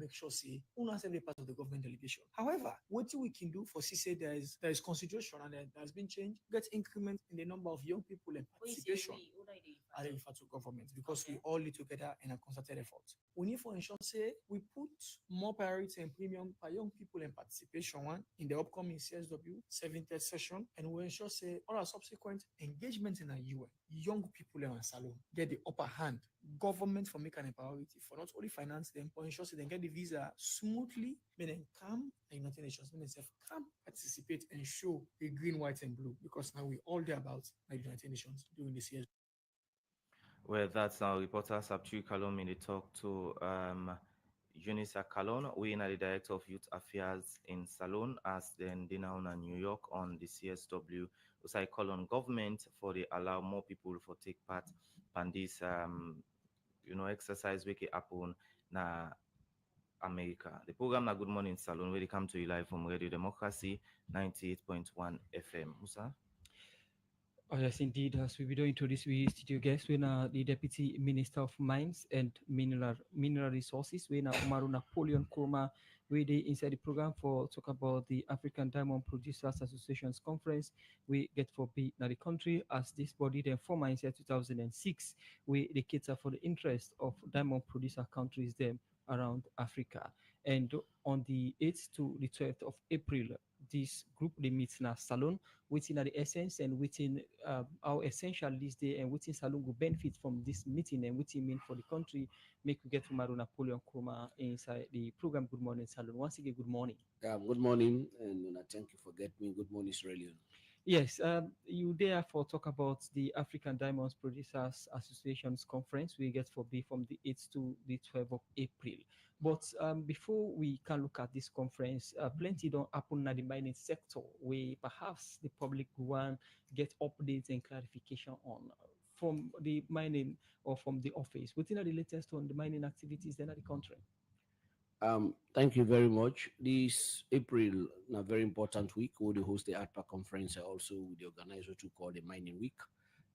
make sure say una send a part of the government delegation. However, what we can do for say there is consideration and there has been change, get increment in the number of young people and participation. I refer to government because we all live together in a concerted effort. We need for ensure say we put more priority and premium for young people and participation one in the upcoming CSW 70th session, and we ensure say all our subsequent engagement in a UN, young people in a salon get the upper hand. Government for making a priority for not only finance them, but ensure say they get the visa smoothly, but then come and United Nations, when they come participate and show the green, white, and blue, because now we all there about the United Nations during this year. Well, that's our reporter Sabtu Kalom in the talk to Junisa Kalon, we are the Director of Youth Affairs in Salon, as then dinner in New York on the CSW. So I call on government for the allow more people for take part in this exercise we can happen na America. The program na Good Morning Salon will come to you live from Radio Democracy 98.1 FM. Musa? Oh, yes, indeed. As we will introduce we studio guest, we are the Deputy Minister of Mines and Mineral Resources. We are Umaru Napoleon Koroma. We are inside the program for talk about the African Diamond Producers Association's conference. We get for be in the country as this body then formed in 2006. We they cater for the interest of diamond producer countries them around Africa. And on the 8th to the 12th of April, this group they meet in a salon within the essence and within our essential list day and within salon will benefit from this meeting and within mean for the country make we get to Umaru Napoleon Koroma inside the program Good Morning Salon. Once again, good morning. Good morning, and thank you for getting me. Good morning, Sierra Leone. Yes, you therefore talk about the African Diamonds Producers Association's conference we get for B from the 8th to the 12th of April. But before we can look at this conference, plenty don't happen in the mining sector where perhaps the public want get updates and clarification on from the mining or from the office. Within the latest on the mining activities in the country. Thank you very much. This April, a very important week, we will host the ARPA conference also with the organizer to call the Mining Week.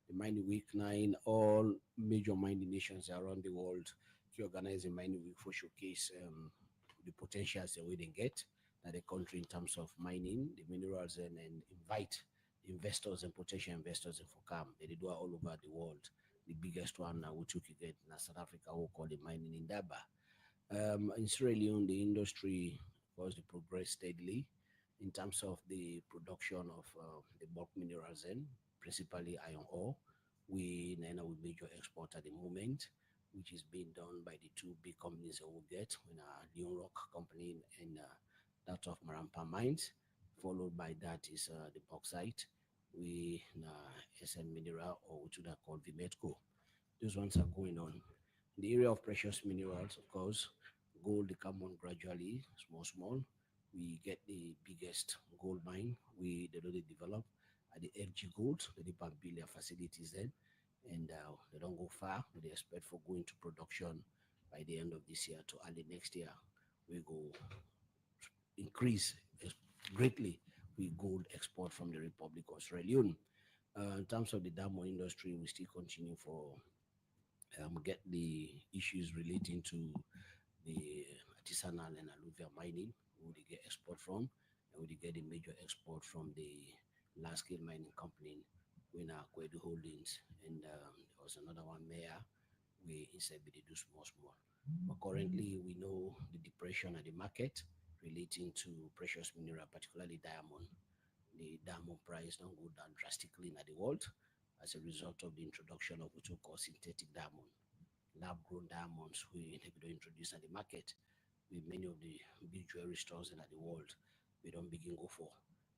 The Mining Week 9, all major mining nations around the world to organize a Mining Week for showcase the potentials that we can get at the country in terms of mining, the minerals, and invite investors and potential investors for come. They do it all over the world. The biggest one we took again in South Africa, we call the Mining in Daba. In Sierra Leone, the industry was to progress steadily in terms of the production of the bulk minerals and principally iron ore. We now with major export at the moment, which is being done by the two big companies that we get, Leon Rock company and that of Marampa Mines. Followed by that is the bauxite. We SM Mineral, or which we call Vimetco. Those ones are going on. The area of precious minerals, of course, gold come on gradually, small. We get the biggest gold mine we already develop at the FG Gold, the Pampilia facilities then, and they don't go far. They expect for going to production by the end of this year to early next year. We go increase greatly with gold export from the Republic of Sierra Leone. In terms of the diamond industry, we still continue for get the issues relating to the artisanal and alluvial mining, where they get export from, and where they get the major export from the large-scale mining company, we now Kwedu Holdings, and there was another one, Mayor, we instead they do small. But currently, we know the depression of the market relating to precious mineral, particularly diamond. The diamond price don't go down drastically in the world as a result of the introduction of what we call synthetic diamond, lab-grown diamonds we introduce in the market with many of the big jewelry stores in the world. We don't begin go for.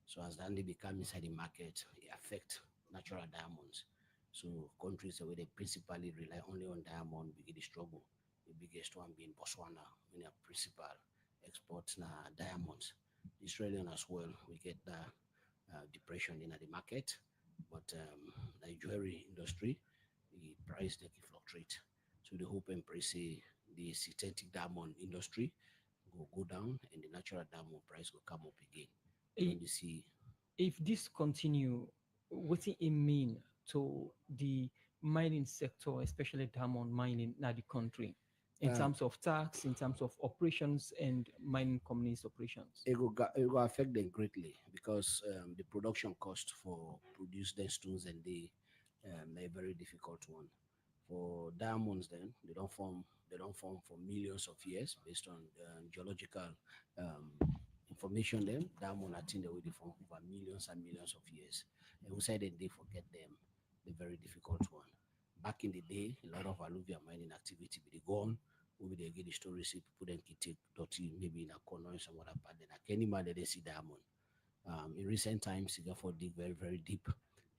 So as they become inside the market, it affect natural diamonds. So countries where they principally rely only on diamond begin to struggle. The biggest one being Botswana, when their principal exports diamonds. The Australian as well, we get the depression in the market. But the jewelry industry, the price they can fluctuate. So the hope and pray say the synthetic diamond industry will go down and the natural diamond price will come up again. If this continue, what it mean to the mining sector, especially diamond mining in the country? in terms of tax, in terms of operations and mining companies' operations? It will affect them greatly because the production cost for produce the stones and they're a very difficult one. For diamonds, then they don't form for millions of years based on geological um, information. Then diamond I think they will form over millions and millions of years. And we said that they forget them, the very difficult one. Back in the day, a lot of alluvial mining activity be they gone. Maybe they get the story, see people then take dirty, maybe in a corner or some other part. Then like any man they see diamond. In recent times, you therefore dig very, very deep,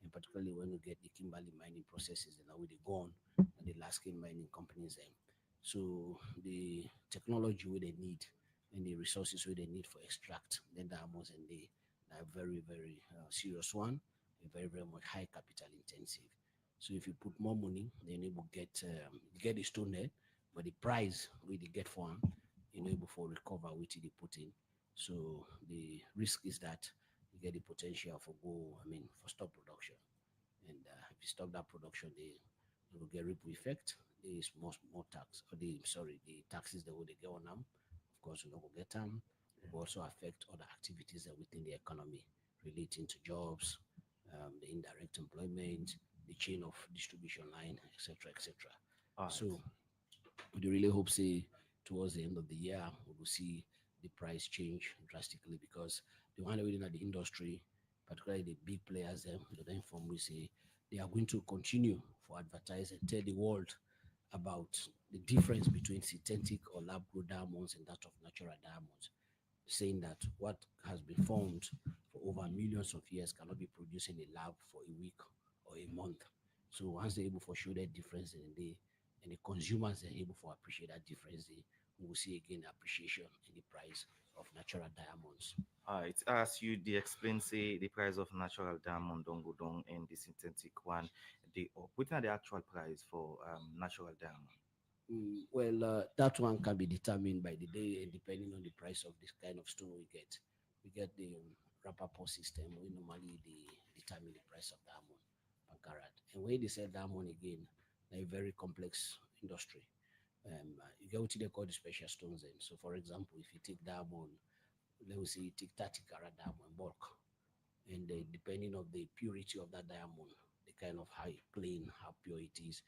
and particularly when you get the Kimberley mining processes, and now with the gone and the large scale mining companies. So the technology where they need and the resources where they need for extract the diamonds and they are very, very serious one, and very, very much high capital intensive. So if you put more money, then you will get the stone there, but the price we they get for them, you know, able for recover what they put in. So the risk is that you get the potential for for stop production. And if you stop that production, they will get ripple effect. There is more tax, or the taxes that will they get on them. Of course, you know, will get them. It will also affect other activities that within the economy relating to jobs, the indirect employment, the chain of distribution line, etc., etc. All right. So we really hope say towards the end of the year we will see the price change drastically because the one within the industry, particularly the big players, they inform we say they are going to continue for advertise and tell the world about the difference between synthetic or lab grown diamonds and that of natural diamonds, saying that what has been formed for over millions of years cannot be produced in a lab for a week or a month. So once they're able to show that difference and the consumers are able to appreciate that difference, we will see again appreciation in the price of natural diamonds. All right. As you the explain, say the price of natural diamond don't go down and the synthetic one, the putting the actual price for natural diamond. Well, that one can be determined by the day and depending on the price of this kind of stone we get. We get the wrapper pot system. We normally determine the price of diamond per carat. And when they sell diamond again, they're a very complex industry. You get what they call the special stones. And so, for example, if you take diamond, let me say you take 30 carat diamond bulk, and depending on the purity of that diamond, the kind of high plain, how pure it is,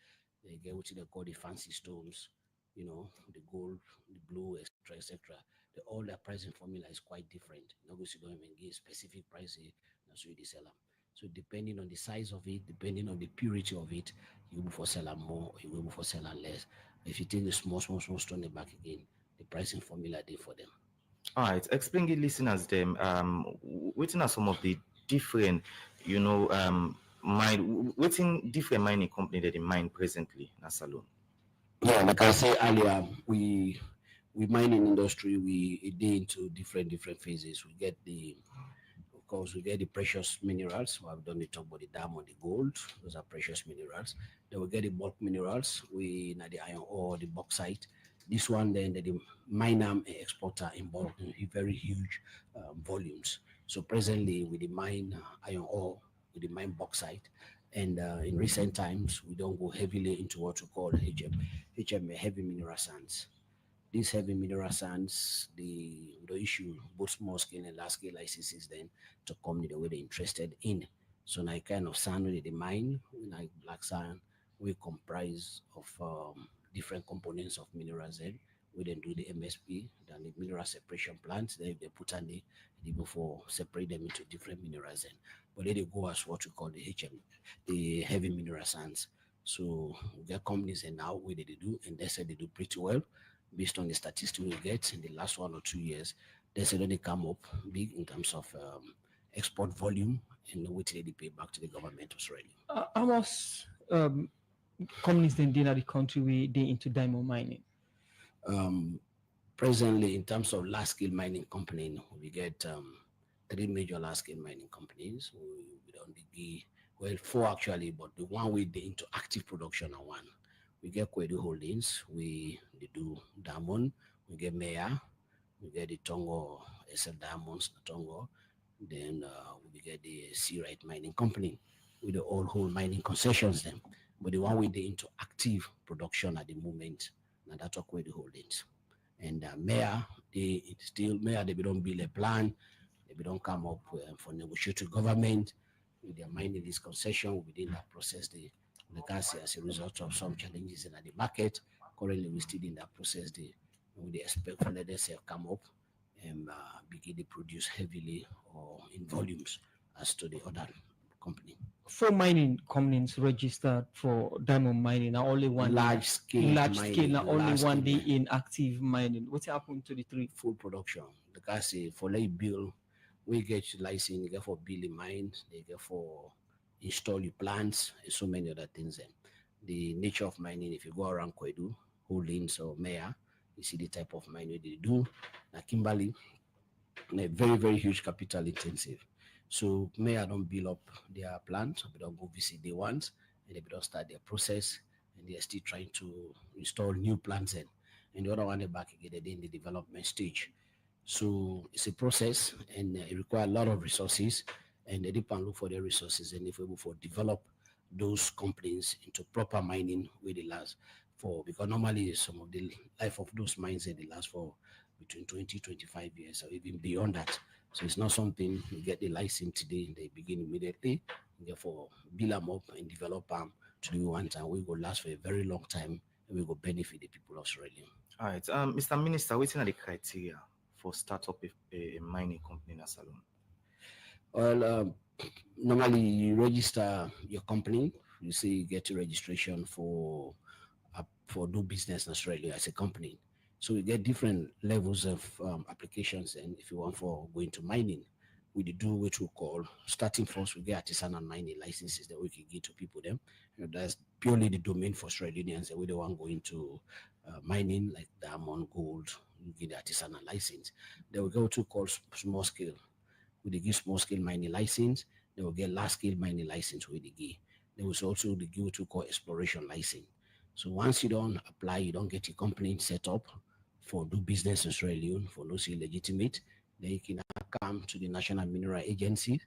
they get what they call the fancy stones, you know, the gold, the blue, etc., etc. All their pricing formula is quite different. Obviously, don't even give specific price. That's where they sell them. So depending on the size of it, depending on the purity of it, you will for sell them more, you will for sell them less. If you take the small stone back again, the pricing formula there for them. All right. Explain the listeners them what are some of the different, you know, what's in different mining company that they mine presently in Salone. Yeah, like I said earlier, we mining industry, we dig into different phases. We get of course, we get the precious minerals. We have done the talk about the diamond, the gold. Those are precious minerals. Then we get the bulk minerals. We now the iron ore, the bauxite. This one then the mine and exporter in bulk in very huge volumes. So presently with the mine iron ore, with the mine bauxite, and in recent times we don't go heavily into what we call HM heavy mineral sands. These heavy mineral sands, the issue both small scale and large scale licenses then to come the way they're interested in. So now kind of sand with the mine, like black sand, we comprise of different components of minerals then. We then do the MSP, then the mineral separation plants, then they put on the before separate them into different minerals then. But then they go as what we call the the heavy mineral sands. So we get companies and now where they do, and they said they do pretty well based on the statistics we get in the last 1 or 2 years. They said they come up big in terms of export volume and which they pay back to the government of Australia. How much companies then in the country we they into diamond mining? Presently, in terms of large scale mining company, we get three major large scale mining companies. We don't dig, well, four actually, but the one we they into active production are one. We get Kwedu Holdings, they do diamond, we get Maya, we get the Tongo SL Diamonds, the Tongo, then we get the Sierra Mining Company with the all whole mining concessions then. But the one we they into active production at the moment Now that's what the holdings. And mayor, they don't build a plan, they don't come up for negotiate with government with their mining this concession. Within that process, the gas as a result of some challenges in the market. Currently, we're still in that process. We expect for let us come up and begin to produce heavily or in volumes as to the other company. 4 mining companies registered for diamond mining. Now only one Large scale mining, now only large one scale day in active mining. What's happened to the 3? full production. The gas for like bill, we get license, they get for building mines, they get for install your plants, and so many other things. Then the nature of mining, if you go around Kwedu, Holdings or Maya, you see the type of mining they do. Now Kimberley, very, very huge capital intensive. So Maya don't build up their plant, we don't go visit the ones, and they don't start their process, and they're still trying to install new plants in. And the other one, they back again, they're in the development stage. So it's a process, and it requires a lot of resources, and they depend look for the resources, and if we're able to develop those companies into proper mining where they last for, because normally some of the life of those mines they last for between 20-25 years or even beyond that. So it's not something you get the license today, they begin immediately, therefore build them up and develop them to do one time. We will last for a very long time, and we will benefit the people of Australia. All right, Mr. Minister, what are the criteria for start up a mining company in Salone? Well, normally you register your company. You see, you get a registration for do business in Australia as a company. So we get different levels of applications, and if you want for going to mining, we do what we call starting first. We get artisanal mining licenses that we can give to people. Them, that's purely the domain for Australians, and we don't want going to mining like diamond, gold. You get the artisanal license. Then we go to call small scale. We give small scale mining license. They will get large scale mining license with the give. There was also the give to call exploration license. So once you don't apply, you don't get your company set up for do business in Australia for no see legitimate, then you can come to the National Mineral Agency.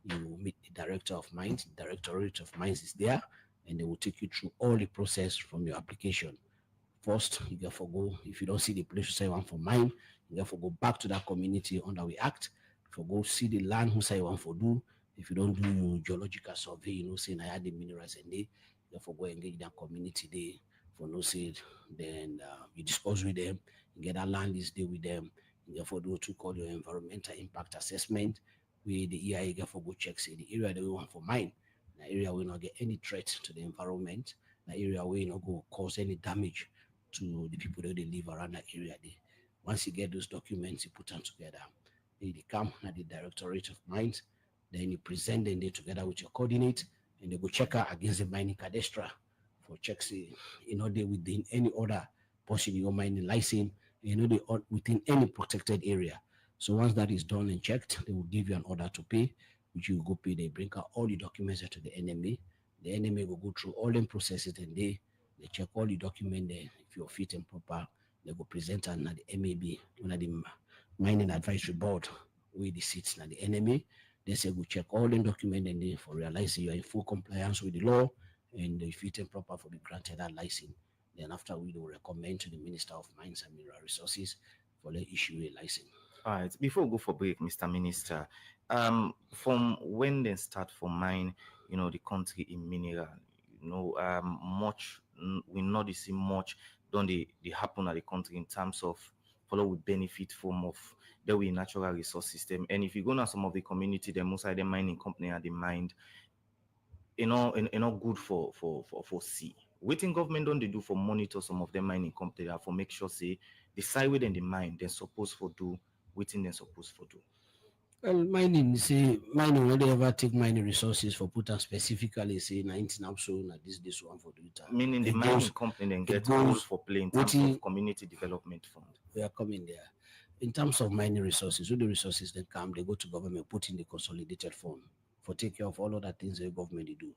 You meet the Director of Mines. The Directorate of Mines is there, and they will take you through all the process from your application. First, you get to go, if you don't see the place you say you want for mine, you get to go back to that community under we act. For go see the land who say you want for do. If you don't do your geological survey, you know, saying I had the minerals and they, therefore go engage that community there for no say. Then you discuss with them, you get that land is there with them. You therefore do what you call your environmental impact assessment. We the EIA get for go check say the area that we want for mine. The area will not get any threat to the environment. The area will not go cause any damage to the people that they live around that area there. Once you get those documents, you put them together. They come at the Directorate of Mines, then you present them there together with your coordinate, and they go check out against the mining cadastre for checks, you know, they within any other portion of your mining license, you know, they are within any protected area. So once that is done and checked, they will give you an order to pay, which you go pay. They bring out all the documents to the NMA. The NMA will go through all them processes, and they check all the document there. If you're fit and proper, they go present and at the MAB, one of the Mining Advisory Board, with the seats at the NMA. They say go check all the document and they for realizing you are in full compliance with the law and if fit and proper for be granted that license. Then after we will recommend to the Minister of Mines and Mineral Resources for the issue a license. All right, before we go for break, Mr. Minister, from when they start for mine, you know, the country in mineral, you know, we not see much don't they happen at the country in terms of follow we benefit from of the way natural resource system. And if you go now some of the community, the most of the mining company are the mind, you know good for sea. What in government don't they do for monitor some of the mining company for make sure say the side within the mine they're supposed for do within they're supposed for do. Well, mining, when they ever take mining resources for put on specifically, say 19 also, this one for the meaning the mining company then get all for play in terms of community development fund. We are coming there. In terms of mining resources, with the resources that come, they go to government, put in the consolidated fund for take care of all other things the government they do.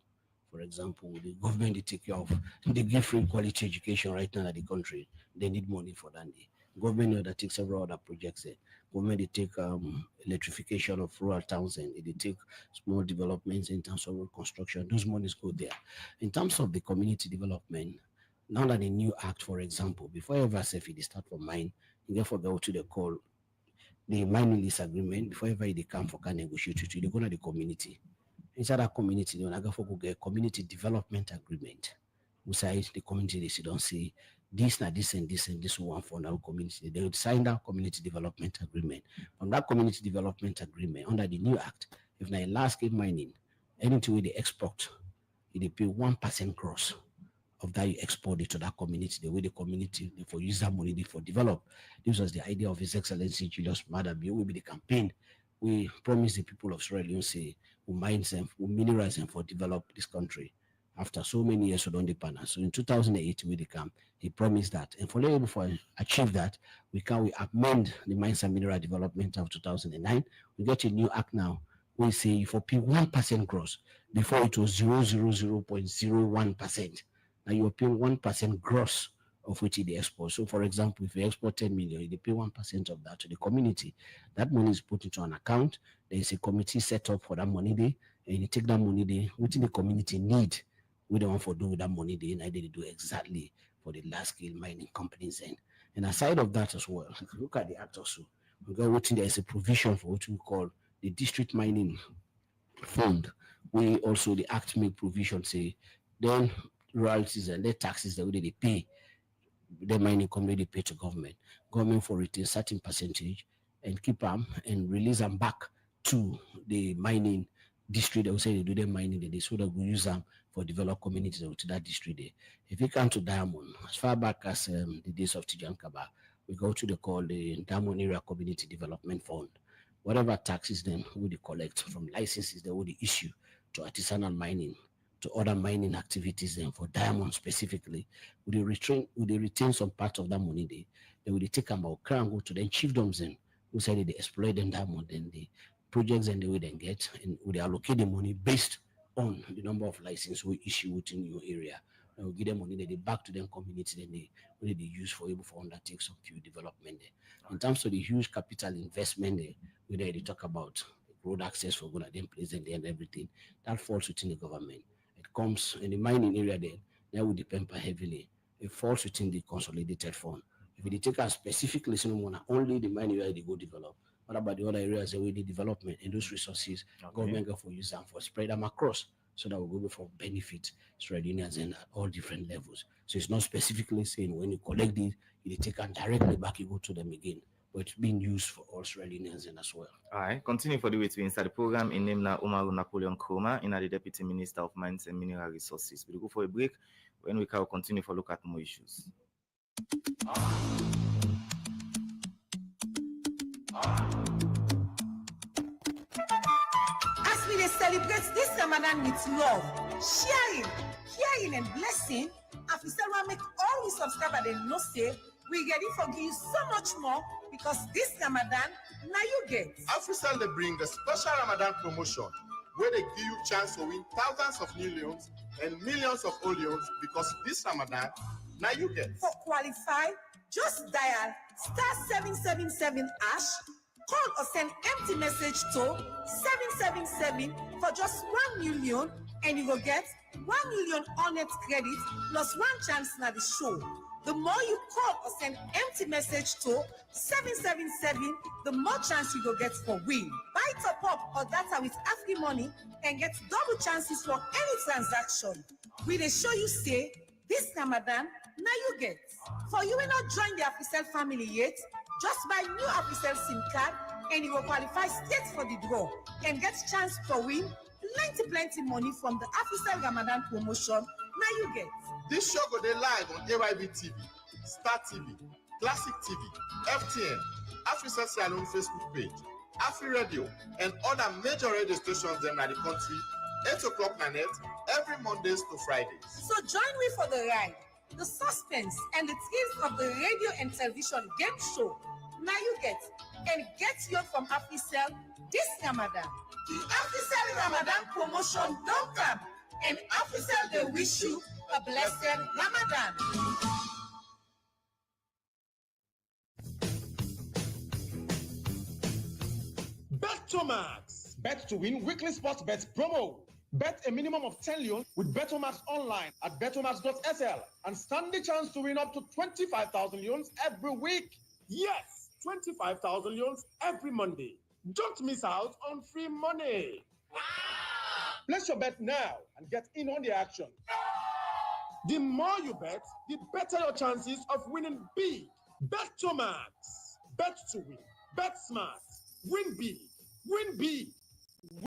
For example, the government they take care of, they give free quality education right now in the country. They need money for that. Government that take several other projects there. Government they take electrification of rural towns and they take small developments in terms of road construction. Those monies go there. In terms of the community development, Now that the new act, for example, before ever say if it start for mine, you therefore go to the call the mining lease agreement, before ever they come for can negotiate with you, they go to the community. Inside that community, they go for get community development agreement. Beside the community, they don't say this, na this, and this, and this one for our community. They would sign that community development agreement. From that community development agreement, under the new act, if na large scale mining, anything with the export, they pay 1% gross of that you export it to that community, the way the community they for use that money they for develop. This was the idea of His Excellency Julius Maada Bio. Will be the campaign. We promise the people of Sierra Leone say we mine them, we mineralize them for develop this country. After so many years, we don't depend. So in 2008, we come. He promised that, and for able for achieve that, we amend the Mines and Mineral Development of 2009. We get a new act now. We say for pay 1% gross. Before it was 0.01%. Now you're paying 1% gross of which they export. So, for example, if you export 10 million, they pay 1% of that to the community. That money is put into an account. There is a committee set up for that money day, and you take that money day, what the community need. We don't want to do with that money day, and I did do exactly for the large scale mining companies. And aside of that as well, look at the act also. We got what there is a provision for what we call the district mining fund. We also the act make provision say then royalties and their taxes that they pay, the mining company they pay to government. Government for retain certain percentage and keep them and release them back to the mining district. They will say they do their mining, they so that we use them for develop communities to that district there. If you come to Diamond, as far back as the days of Tijan Kaba, we go to the call the Diamond Area Community Development Fund. Whatever taxes then we collect from licenses that would issue to artisanal mining, to other mining activities and for diamonds specifically, would they retain some part of that money they would take them out and go to the chiefdoms and who said they exploit them diamond and the projects and they would then get and would allocate the money based on the number of licenses we issue within your area. And we'll give them money that they back to them community then they use for able for undertake some few development there. In terms of the huge capital investment there, we already talk about road access for good at them place and everything. That falls within the government. It comes in the mining area then, that will depend heavily. It falls within the consolidated fund. If they take a specific listening one, only the mining area they go develop. What about the other areas that we need development and those resources, government go for use them for spread them across so that we'll go for benefit Australians and at all different levels. So it's not specifically saying when you collect it, you take and directly back, you go to them again. But it's being used for all Australians and as well. All right, continue for the way to inside the program. In name now Umaru Napoleon Koroma, in the Deputy Minister of Mines and Mineral Resources. We'll go for a break. When we can continue for look at more issues. As we celebrate this Ramadan with love, sharing, caring, and blessing, Afisel will make all we subscribers and know say we ready for give you so much more because this Ramadan now you get. Afisel they bring a special Ramadan promotion where they give you chance to win thousands of millions and millions of audios because this Ramadan now you get. For qualify, just dial *777# call or send empty message to 777 for just 1 million and you will get 1 million honest credit plus one chance na the show. The more you call or send empty message to 777, the more chance you will get for win. Buy top up or data with Afri money and get double chances for any transaction. We will show you say this Ramadan now you get. For you will not join the Afrisel family yet, just buy new Afrisel SIM card and you will qualify straight for the draw and get chance to win plenty money from the Afrisel Ramadan promotion. Now you get. This show go dey live on AYB TV, Star TV, Classic TV, FTN, Afrisel Sierra Leone Facebook page, Afri Radio, and other major radio stations in the country. 8 o'clock na net every Mondays to Fridays. So join me for the ride, the suspense, and the thrills of the radio and television game show. Now you get, and get yours from Afrisel this Ramadan. The Afrisel Ramadan promotion don't come, and Afrisel they wish you a blessed Ramadan. Bet to max. Bet to win weekly sports bet promo. Bet a minimum of 10 leons with Betomax online at betomax.sl and stand the chance to win up to 25,000 leons every week. Yes, 25,000 leons every Monday. Don't miss out on free money. Place your bet now and get in on the action. The more you bet, the better your chances of winning big. Betomax. Bet to win. Bet smart. Win big. Win big.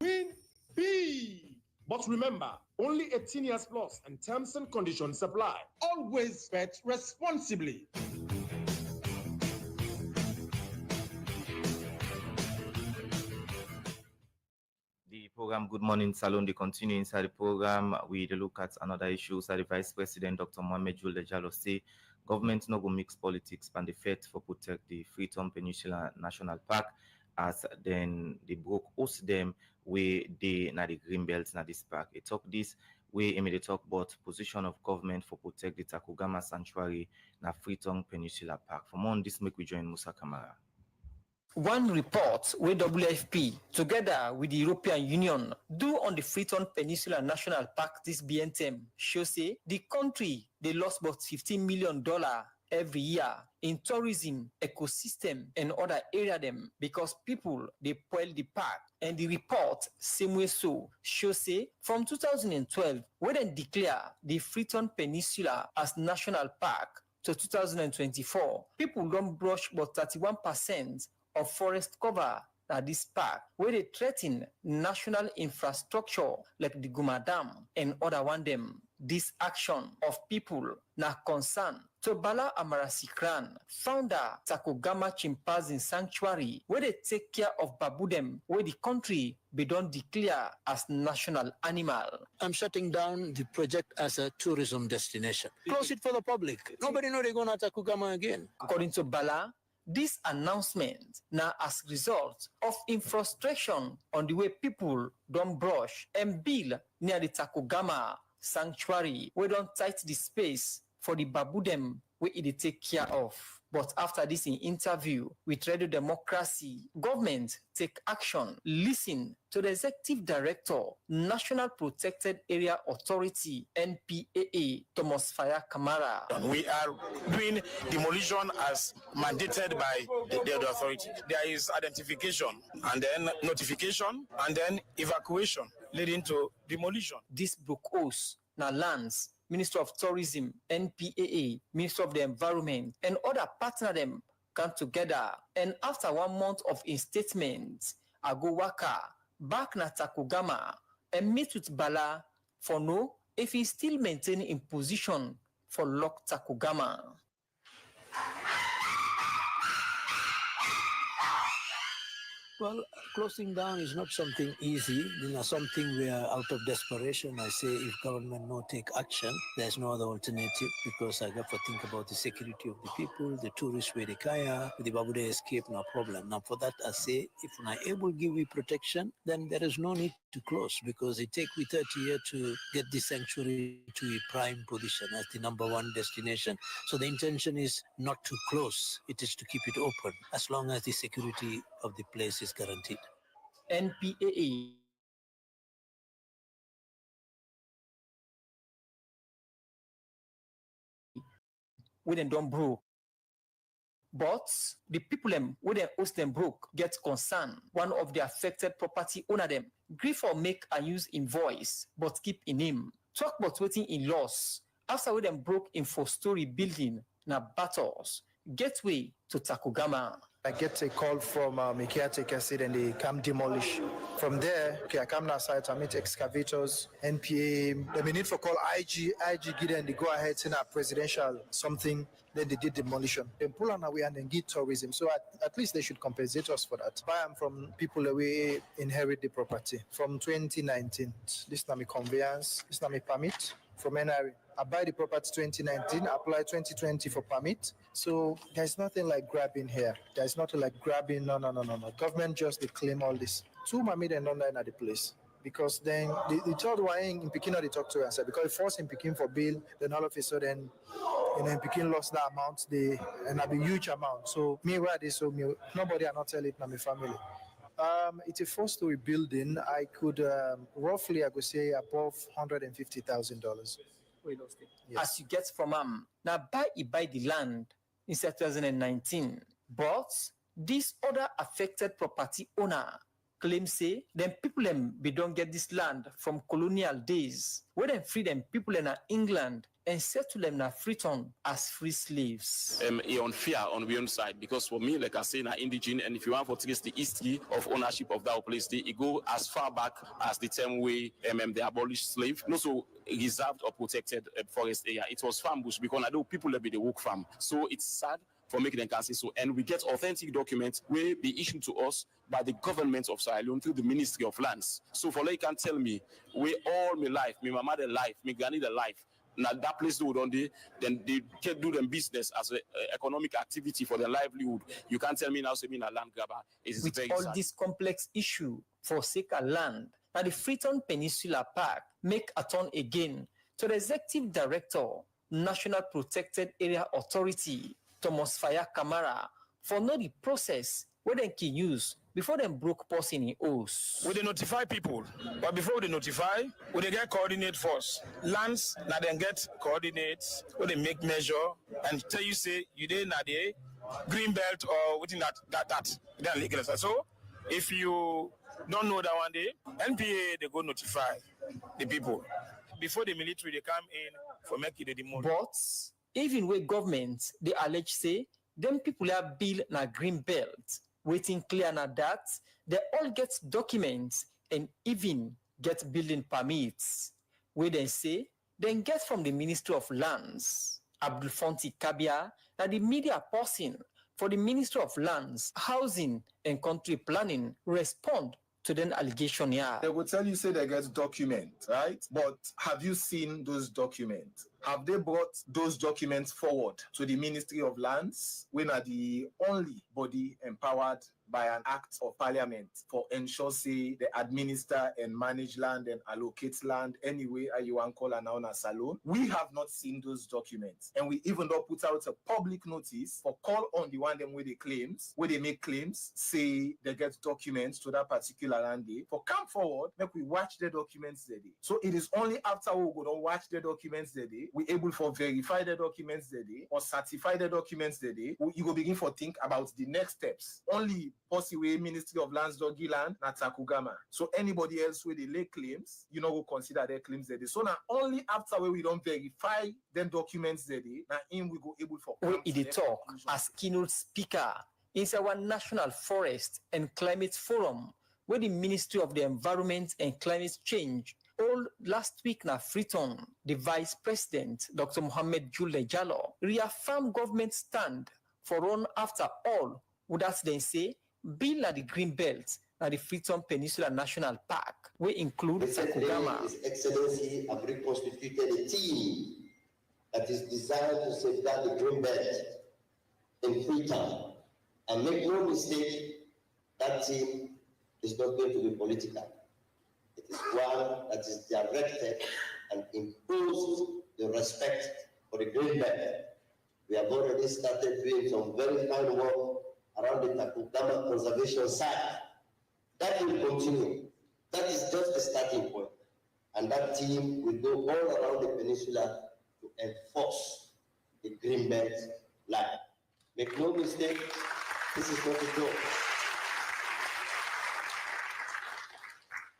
Win big. But remember, only 18 years plus and terms and conditions apply. Always bet responsibly. The program Good Morning Salon, they continue inside the program. We look at another issue. So the Vice President, Dr. Mohamed Julde Jallo, say government no go mix politics and the faith for protect the Freetown Peninsula National Park as then they broke host them where they na the green belts na this park. They talk this way immediately talk about position of government for protect the Takugama Sanctuary na Freetown Peninsula Park. For more on this, make we join Musa Kamara. One report where WFP, together with the European Union, do on the Freetown Peninsula National Park this BNTM shows say the country they lost about $15 million every year in tourism, ecosystem, and other area them because people they spoil the park. And the report, same way so, shows say from 2012, when they declare the Freetown Peninsula as national park to 2024, people don't brush about 31% of forest cover at this park, where they threaten national infrastructure like the Guma Dam and other one them. This action of people na concern to Bala Amarasikran, founder Takugama Chimpanzee Sanctuary, where they take care of babudem, where the country be don't declare as national animal. I'm shutting down the project as a tourism destination. Close it for the public. Nobody know they're going to Takugama again. According to Bala, this announcement now as result of infrustration on the way people don't brush and build near the Takugama Sanctuary, we don't tight the space for the babudem where it take care of. But after this in interview with Radio Democracy, government take action, listen to the Executive Director, National Protected Area Authority, NPAA, Thomas Faya Kamara. We are doing demolition as mandated by the authority. There is identification and then notification and then evacuation leading to demolition. This book hosts now lands Minister of Tourism, NPAA, Minister of the Environment, and other partner them come together. And after 1 month of instatement, I go waka back na Takugama and meet with Bala for know if he still maintain in position for lock Takugama. Well, closing down is not something easy. It's something where out of desperation, I say if government no take action, there's no other alternative because I got to think about the security of the people, the tourists where they kaya, the Babude escape, no problem. Now for that, I say if I able to give you protection, then there is no need to close because it take me 30 years to get the sanctuary to a prime position as the #1 destination. So the intention is not to close, it is to keep it open as long as the security of the place is guaranteed. NPAA when they don't broke. But the people them when they host them broke get concerned. One of the affected property owner them grieve or make and use invoice, but keep in him. Talk about waiting in loss. After when them broke in 4-story building na battles, gateway to Takugama. I get a call from a caretaker said and they come demolish. From there, okay, I come to site, I meet excavators, NPA, then we need for call IG get and they go ahead in a presidential something, then they did demolition. Then pull on away and then get tourism. So at least they should compensate us for that. Buy them from people that we inherit the property. From 2019, this is not my conveyance, this is not my permit from NRA. I buy the property 2019, apply 2020 for permit. So there's nothing like grabbing here. There's nothing like grabbing, no. Government just they claim all this. Two mamid and online at the place. Because then the third one in Pekin they talk to us because first in Pekin for bill, then all of a sudden in Pekin lost that amount, and a huge amount. So me where this so me nobody are not tell it na my family. It's a four-story building. I could roughly, I could say, above $150,000. We lost it. Yes. As you get from now buy the land in 2019, but this other affected property owner claim say them people them we don't get this land from colonial days where them free them people in England and settle them na Freetown as free slaves. It's unfair on one side because for me, like I say, na indigene, and if you want to trace the history of ownership of that place, it go as far back as the time where they abolished slave, not so reserved or protected forest area. It was farm bush because I know people that be the work farm. So it's sad for making them can say so, and we get authentic documents will be issued to us by the government of Sierra Leone through the Ministry of Lands. So for like can tell me, we all my life, my mama their life, my granny their life. Now that place do on day, then they can do them business as an economic activity for their livelihood. You can't tell me now, say me a land grabber. It's with very all sad. this complex issue for Seka land, now the Freetown Peninsula Park make a turn again to the Executive Director, National Protected Area Authority, Thomas Faya Kamara, for know the process where they can use before them broke pause in the O's. We they notify people, but before they notify, we they get coordinate first. Lands now then get coordinates, where they make measure and tell you say you did na the green belt or within that then legal. So if you don't know that one day, NPA they go notify the people before the military they come in for making the demolition. But even where government they allege say them people have built na green belt. Waiting clear na that, they all get documents and even get building permits. Where they say, then get from the Ministry of Lands. Abdul Fonti Kabia, that the media person for the Ministry of Lands, Housing and Country Planning respond to the allegation here. They will tell you, say they get documents, right? But have you seen those documents? Have they brought those documents forward to the Ministry of Lands, when are the only body empowered by an act of parliament for ensure, say, they administer and manage land and allocate land anyway, you want call an owner salon? We have not seen those documents. And we even don't put out a public notice for call on the one them where they make claims, say they get documents to that particular land day. For come forward, make we watch the documents the day. So it is only after we go to watch the documents the day, we able for verify the documents the day or certify the documents the day, you go begin for think about the next steps. Only possibly Ministry of Lands doggy land na Takugama. So anybody else where they lay claims, you know, will consider their claims the day. So now only after we don't verify them documents the day, now in we go able for we in the talk as keynote speaker inside our National Forest and Climate Forum, where the Ministry of the Environment and Climate Change all last week na Freetown, the Vice President, Dr. Mohammed Jule Jallo, reaffirmed government stand for run after all, would that then say, bill at the Green Belt at the Freetown Peninsula National Park, we include Sakugama. His Excellency have reconstituted a team that is designed to safeguard the Green Belt in Freetown. And make no mistake, that team is not going to be political. It is one that is directed and imposed the respect for the Green Belt. We have already started doing some very fine work around the Takugama conservation site. That will continue. That is just the starting point. And that team will go all around the peninsula to enforce the Green Belt line. Make no mistake, this is not a joke.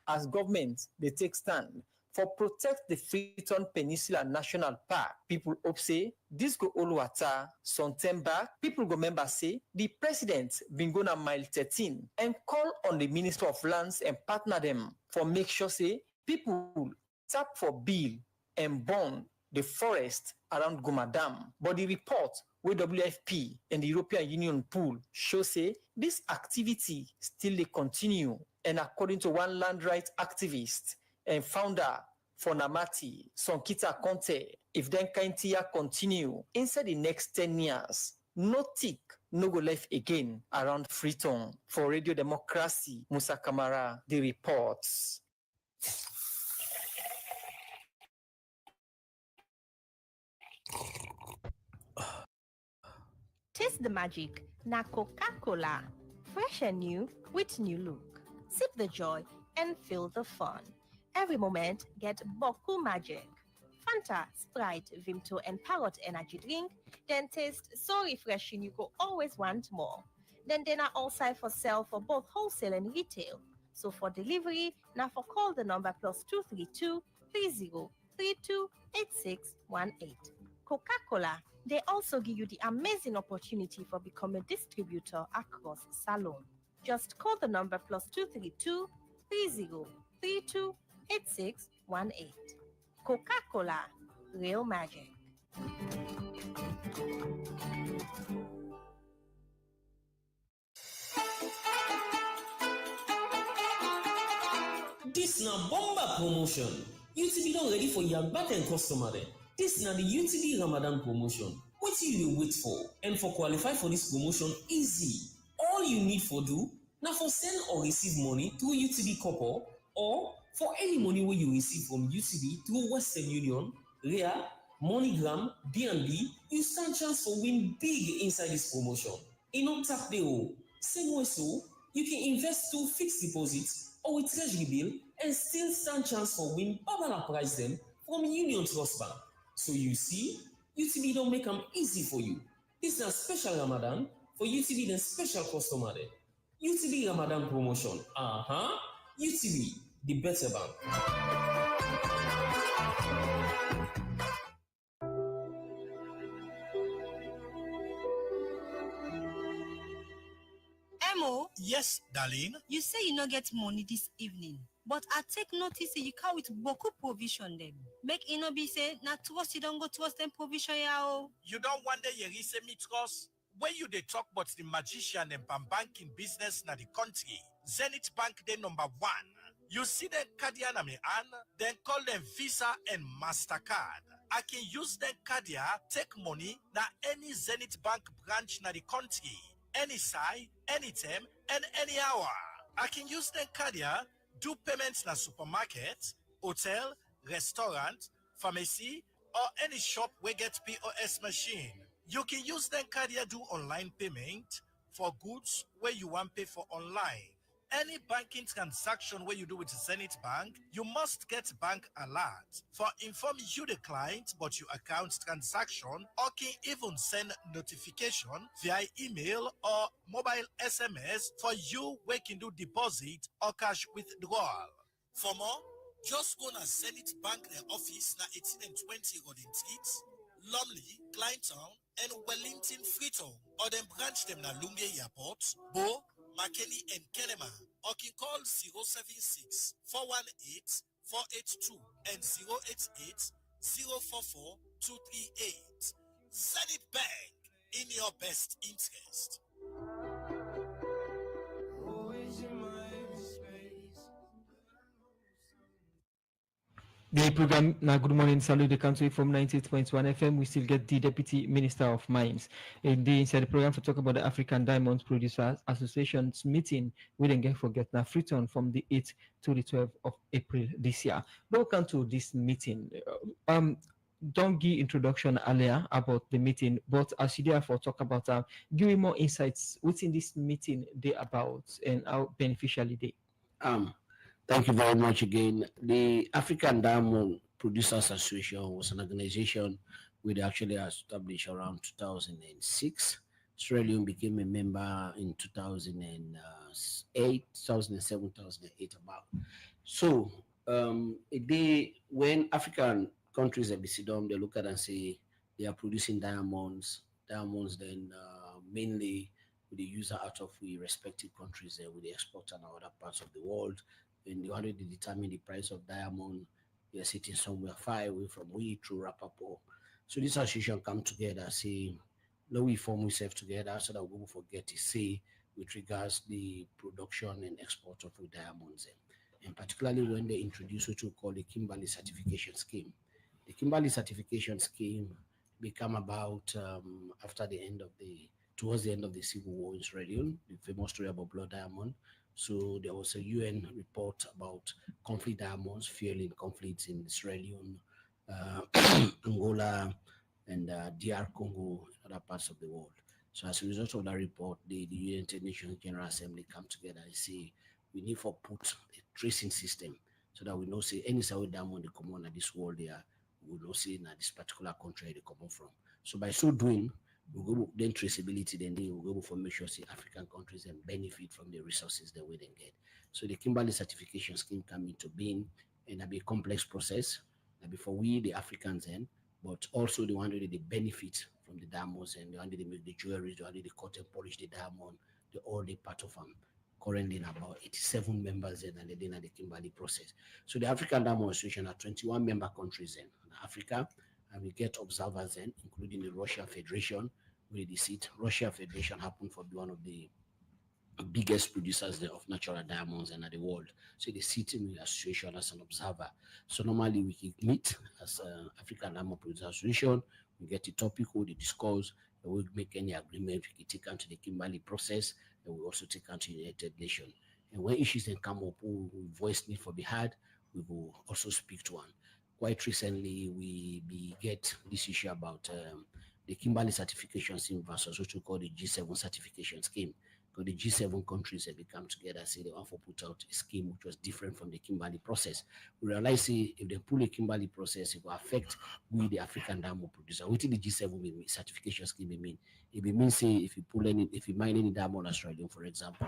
As government, they take stand for protect the Freetown Peninsula National Park. People hope say this go all water some time back. People go remember say the president been going on mile 13 and call on the Minister of Lands and partner them for make sure say people tap for bill and burn the forest around Goma Dam. But the report where WFP and the European Union pool show say this activity still they continue. And according to one land rights activist and founder for Namati, Sonkita Conte, if then Kaintia continue inside the next 10 years, no tick, no go left again around Freetown. For Radio Democracy, Musa Kamara, the reports. Taste the magic, na Coca-Cola. Fresh and new with new look. Sip the joy and feel the fun. Every moment, get Boku Magic. Fanta, Sprite, Vimto, and Parrot energy drink. Then taste so refreshing you go always want more. Then they are also for sale for both wholesale and retail. So for delivery, now for call the number +232 30 32 8618. Coca-Cola, they also give you the amazing opportunity for becoming a distributor across Salon. Just call the number +232 30 32 8618. Coca-Cola, real magic. This na bomba promotion. UTB don ready for your back and customer dem. This na the UTB Ramadan promotion. What you dey wait for? And for qualify for this promotion, easy. All you need for do na for send or receive money through UTB Copper, or for any money wey you receive from UTB through Western Union, RIA, MoneyGram, BNB, you stand chance for win big inside this promotion. E no tap dey o. Same way so, you can invest through fixed deposits or with treasury bill and still stand chance for win babala prize them from Union Trust Bank. So you see, UTB don't make them easy for you. This is a special Ramadan for UTB and special customer there. UTB Ramadan promotion. UTB, the better bank. Emo? Yes, darling. You say you no get money this evening, but I take notice say you come with boku provision them. Make it no be say na trust you don't go trust them provision yao. You don't wonder you say me trust? When you they talk about the magician and banking business na the country, Zenith Bank they number 1. You see them Cardia na me an, then call them Visa and MasterCard. I can use them Cardia, take money na any Zenith Bank branch na the country. Any side, anytime, and any hour. I can use them Cardia, do payments na supermarket, hotel, restaurant, pharmacy, or any shop where get POS machine. You can use them Cardia do online payment for goods where you want pay for online. Any banking transaction where you do with Zenith Bank, you must get bank alert for inform you the client about your account transaction, or can even send notification via email or mobile SMS for you where can do deposit or cash withdrawal. For more, just go to Zenith Bank their office na 18 and 20 Golden Streets, Lumley, Kleintown, and Wellington Freetown, or them branch them na Lunge Airport, Bo, McKinney and Kenema, or can call 076 418 482 and 088 044 238. Zenith Bank, in your best interest. The program now Good Morning Salute the country from 98.1 FM. We still get the Deputy Minister of Mines in the inside the program to talk about the African Diamond Producers Association's meeting. We didn't get forget now Freetown from the 8th to the 12th of April this year. Welcome to this meeting. Don't give introduction earlier about the meeting, but as you therefore talk about giving more insights within this meeting they about and how beneficial it is. Thank you very much again. The African Diamond Producers Association was an organization we actually established around 2006. Sierra Leone became a member in 2008, 2007, 2008 about. So a day when African countries have sit down, they look at and say they are producing diamonds then mainly with the user out of the respective countries with the export and other parts of the world. And they already determine the price of diamond. They are sitting somewhere far away from we through Rapapo. So this association come together, say, no, we form ourselves together so that we will forget to say with regards the production and export of the diamonds. And particularly when they introduce what we call the Kimberley Certification Scheme. The Kimberley Certification Scheme become about towards the end of the Civil War in Sierra Leone, the famous story about Blood Diamond. So there was a UN report about conflict diamonds, fueling conflicts in Sierra Leone, Angola, and DR Congo, and other parts of the world. So as a result of that report, the United Nations General Assembly come together and say we need to put a tracing system so that we know say any Saudi diamond they come on at this world there, we will know say na this particular country they come from. So by so doing, we go then traceability, then we will go for make sure say African countries and benefit from the resources that we then get. So the Kimberley certification scheme come into being, and that'll be a complex process. That before we the Africans then, but also the one that they benefit from the diamonds and the one that they make the jewelry, the one that they cut and polish the diamond, the all the part of them. Currently in about 87 members and then the Kimberley process. So the African Diamond Association are 21 member countries in Africa, and we get observers in, including the Russia Federation, where the seat Russia Federation happened to be one of the biggest producers of natural diamonds in the world. So they sit in the association as an observer. So normally we can meet as African Diamond Producer Association, we get the topic, we discuss, and we make any agreement, we can take onto the Kimberley process, and we also take onto the United Nations. And when issues then come up, we voice need for be heard, we will also speak to one. Quite recently, we get this issue about the Kimberley certification scheme versus what we call the G7 certification scheme. Because the G7 countries have come together, say they want to put out a scheme which was different from the Kimberley process. We realize say if they pull a Kimberley process, it will affect we the African diamond producer. What did the G7 certification scheme mean? It means say if you mine any diamond Australian, for example,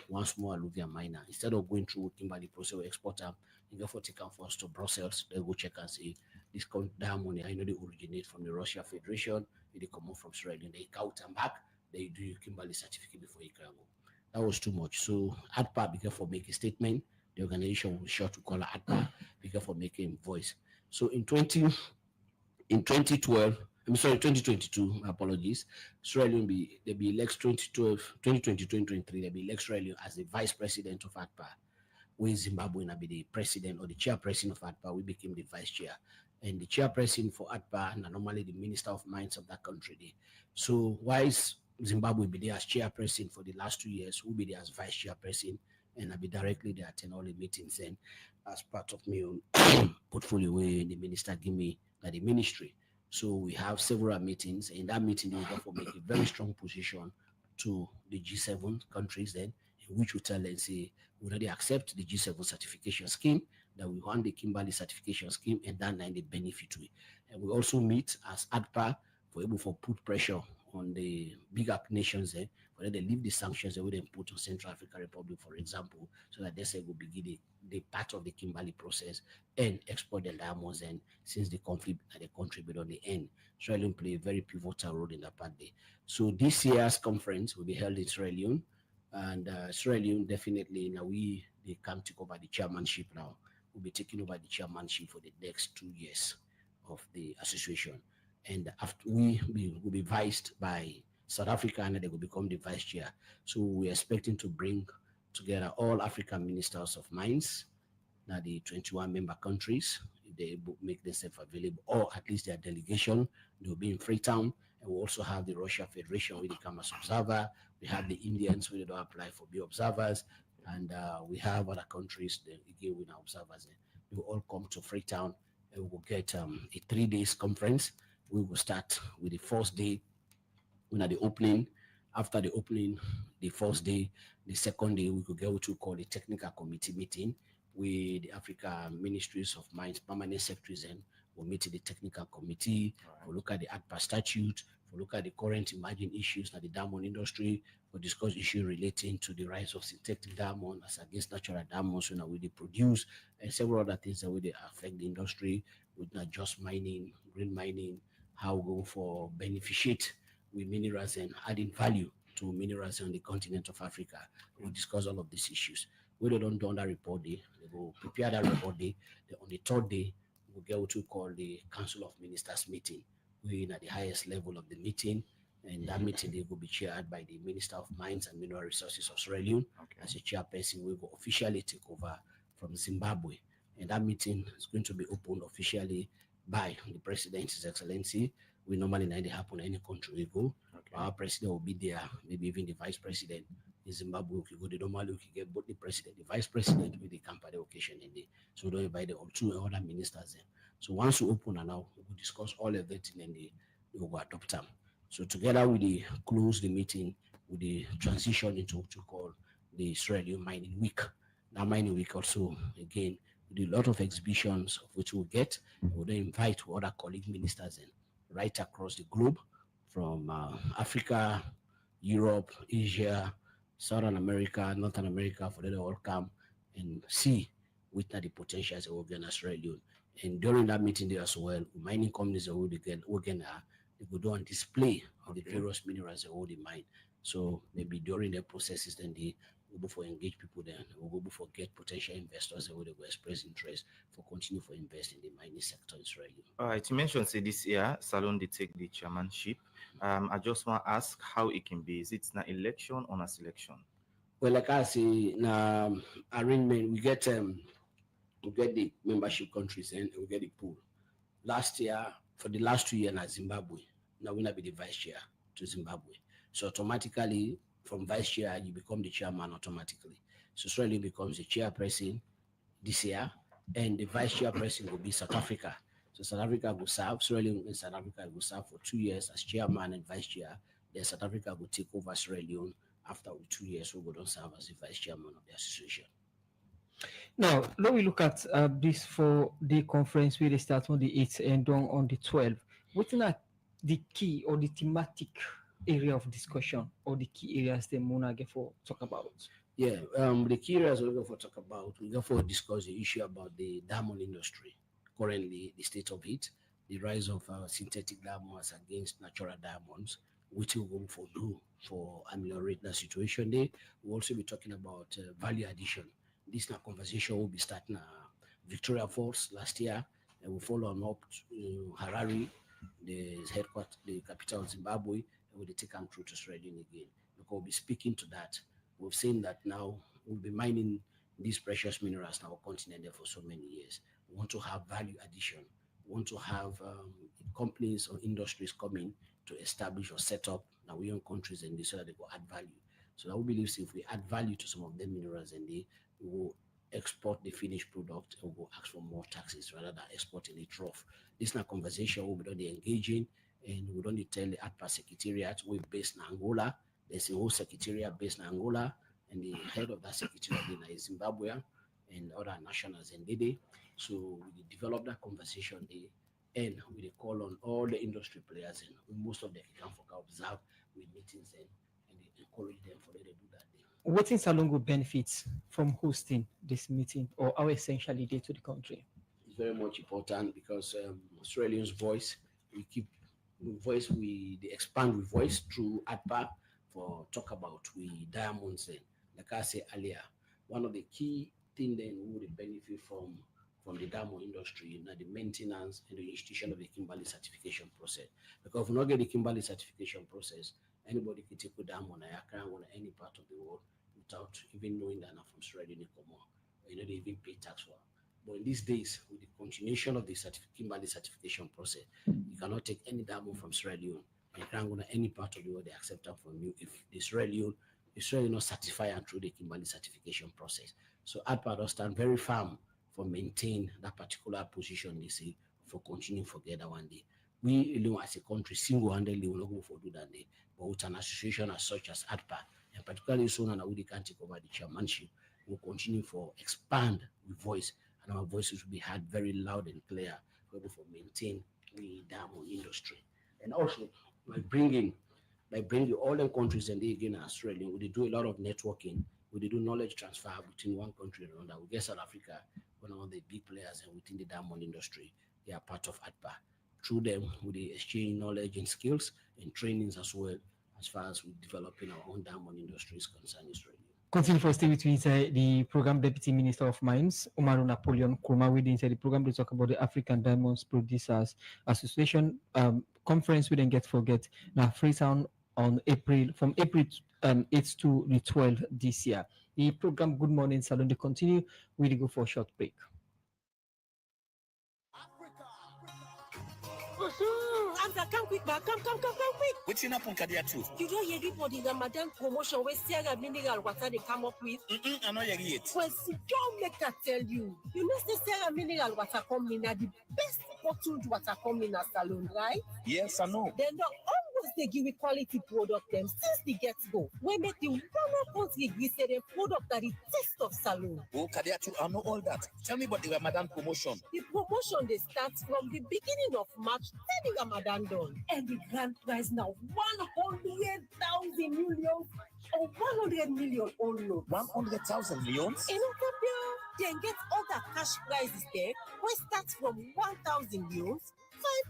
one small alluvial miner, instead of going through Kimberley process or exporter, you go for take them first to Brussels, they go check and say this diamond, I know they originate from the Russia Federation, they come from Australia, they count them back. They do your Kimberley certificate before you can go. That was too much. So ADPA began for making a statement. The organization was sure to call her ADPA began for making voice. So in 2012, 2022, my apologies, Sierra Leone they be elected 2012, 2020, 2023, they be elected Sierra Leone as the vice president of ADPA. Where Zimbabwe will be the president or the chairperson of ADPA, we became the vice chair. And the chairperson for ADPA and normally the minister of mines of that country. So why is Zimbabwe be there as chairperson for the last 2 years? Who be there as vice chairperson, and I'll be directly there attend all the meetings and as part of my own portfolio where the minister give me at the ministry. So we have several meetings. In that meeting, we therefore make a very strong position to the G7 countries then, in which we tell them say we already accept the G7 certification scheme, that we want the Kimberley certification scheme, and that nine the benefit to it. And we also meet as ADPA for able to put pressure on the bigger nations there, whether they leave the sanctions they wouldn't put on Central African Republic, for example, so that they say will begin the part of the Kimberley process and export the diamonds. And since the conflict and they contribute on the end, Sierra Leone play a very pivotal role in that part there. So this year's conference will be held in Sierra Leone, and Sierra Leone definitely now they come take over the chairmanship now. We'll be taking over the chairmanship for the next 2 years of the association. And after we will be viced by South Africa, and they will become the vice chair. So we're expecting to bring together all African ministers of mines, now the 21 member countries, if they make themselves available, or at least their delegation, they will be in Freetown. And we also have the Russia Federation where they come as observer. We have the Indians where they don't apply for be observers. And we have other countries that again we are observers. They will all come to Freetown, and we will get a 3 days conference. We will start with the first day at the opening. After the opening, the first day, the second day, we could get what we call the technical committee meeting with the Africa Ministries of Mines permanent secretaries, and we'll meet in the technical committee. We'll look at the ADPA statute, we'll look at the current emerging issues in the diamond industry, we'll discuss issues relating to the rise of synthetic diamond as against natural diamonds when we produce, and several other things that will affect the industry with not just mining, green mining, how we go for beneficiate with minerals and adding value to minerals on the continent of Africa. We'll discuss all of these issues. We don't do that report day. They will prepare that report day. On the third day, we'll get what we call the Council of Ministers meeting. We're at the highest level of the meeting, and that meeting they will be chaired by the Minister of Mines and Mineral Resources of Sierra Leone. As a chairperson, we will officially take over from Zimbabwe. And that meeting is going to be opened officially by the President, His Excellency. We normally not happen any country we go. Our president will be there, maybe even the vice president. In Zimbabwe, we go, they normally we get both the president, the vice president with the camp at the occasion. So we don't invite the two other ministers there. So once we open and now, we will discuss all of that and we will adopt them. So together with the close the meeting with the transition into what we call the Sierra Leone Mining Week. Now Mining Week also, again, we do a lot of exhibitions of which we'll get. We'll then invite other colleague ministers in right across the globe from Africa, Europe, Asia, Southern America, Northern America, for them to all come and see with the potentials of organic Sierra Leone. And during that meeting there as well, mining companies will get they go do on display of the various minerals they hold in mine. So maybe during their processes, then they will for engage people then, we'll go for get potential investors that will express interest for continue for invest in the mining sector in Israel. All right, you mentioned say this year Salon they take the chairmanship. I just want to ask how it can be. Is it an election or a selection? Well, like I say, now arrangement we get the membership countries and we get the pool. Last year, for the last 2 years in Zimbabwe, now we not be the vice chair to Zimbabwe. So automatically, from vice chair, you become the chairman automatically. So Australia becomes the chairperson this year, and the vice chairperson will be South Africa. So South Africa will serve, Australia and South Africa will serve for 2 years as chairman and vice chair. Then South Africa will take over Sierra Leone after 2 years, we will don't serve as the vice chairman of the association. Now, let me look at this for the conference where they start on the 8th and on the 12th. What's not the key or the thematic area of discussion or the key areas that Mona get for talk about? Yeah, the key areas we're going to talk about, we're going to discuss the issue about the diamond industry, currently the state of it, the rise of synthetic diamonds against natural diamonds, which we're going to do for ameliorate that situation there. We'll also be talking about value addition. This conversation will be starting Victoria Falls last year, and we'll follow on up to Harare, the headquarters, the capital of Zimbabwe, and we'll take them through to Sierra Leone again. Because we'll be speaking to that. We've seen that now we'll be mining these precious minerals in our continent there for so many years. We want to have value addition. We want to have companies or industries coming to establish or set up our own countries in this so that they will add value. So I would believe if we add value to some of the minerals and we will export the finished product and we'll ask for more taxes rather than exporting it rough. This is a conversation we'll be engaging, and we don't tell the ADPA Secretariat we're based in Angola. There's a whole secretariat based in Angola, and the head of that secretariat is Zimbabwean and other nationals in Dede. So we developed that conversation there, and we call on all the industry players, and most of them can observe with meetings and encourage them for them to do that. What in Salongo benefits from hosting this meeting, or how essentially they to the country? It's very much important because Australians' voice, we expand with voice through ADPA for talk about we diamonds. Then, like I said earlier, one of the key things then we would benefit from the diamond industry, the maintenance and the institution of the Kimberley certification process. Because if we not get the Kimberley certification process, anybody can take a diamond on any part of the world without even knowing that from Sierra Leone, they even pay tax for. But in these days, with the continuation of the Kimberley certification process, you cannot take any diamond from Sierra Leone and can't go to any part of the world they accept them from you if the Sierra Leone not certify and through the Kimberley certification process. So ADPA does stand very firm for maintain that particular position they say for continuing for that one day. We alone as a country single-handedly will not go for do that day, but with an association as such as ADPA, and particularly soon and we can't take over the chairmanship, we'll continue for expand with voice, and our voices will be heard very loud and clear for maintain the diamond industry. And also by bringing all the countries and they again Australia, we do a lot of networking, we do knowledge transfer between one country and another. We get South Africa, one of the big players and within the diamond industry, they are part of ADPA. Through them, we exchange knowledge and skills and trainings as well, as far as we developing our own diamond industry is concerned. Continue for stay with me inside the program Deputy Minister of Mines, Umaru Napoleon Koroma. We inside the program to talk about the African Diamonds Producers Association conference. We didn't forget now Freetown on April 8th to the 12th this year. The program Good Morning Salon, they continue. We go for a short break. Come quick, back. Come quick. What's in up on Kadia too? You don't hear for the Ramadan promotion where Sierra mineral water they come up with? I know you hear it. Well, don't make that tell you. You know the Sierra mineral water company are the best bottled water company in a salon, right? Yes, I know. They don't just dey give quality product them since the get-go. We make the Rama country gree say the product that is taste of saloon. Oh, Kadiatu, I know all that. Tell me about the Ramadan promotion. The promotion they start from the beginning of March till the Ramadan done. And the grand prize now 100,000 million or 100 million only. 100,000 millions? In Ethiopia, then get other cash prizes there, we start from 1,000 euros,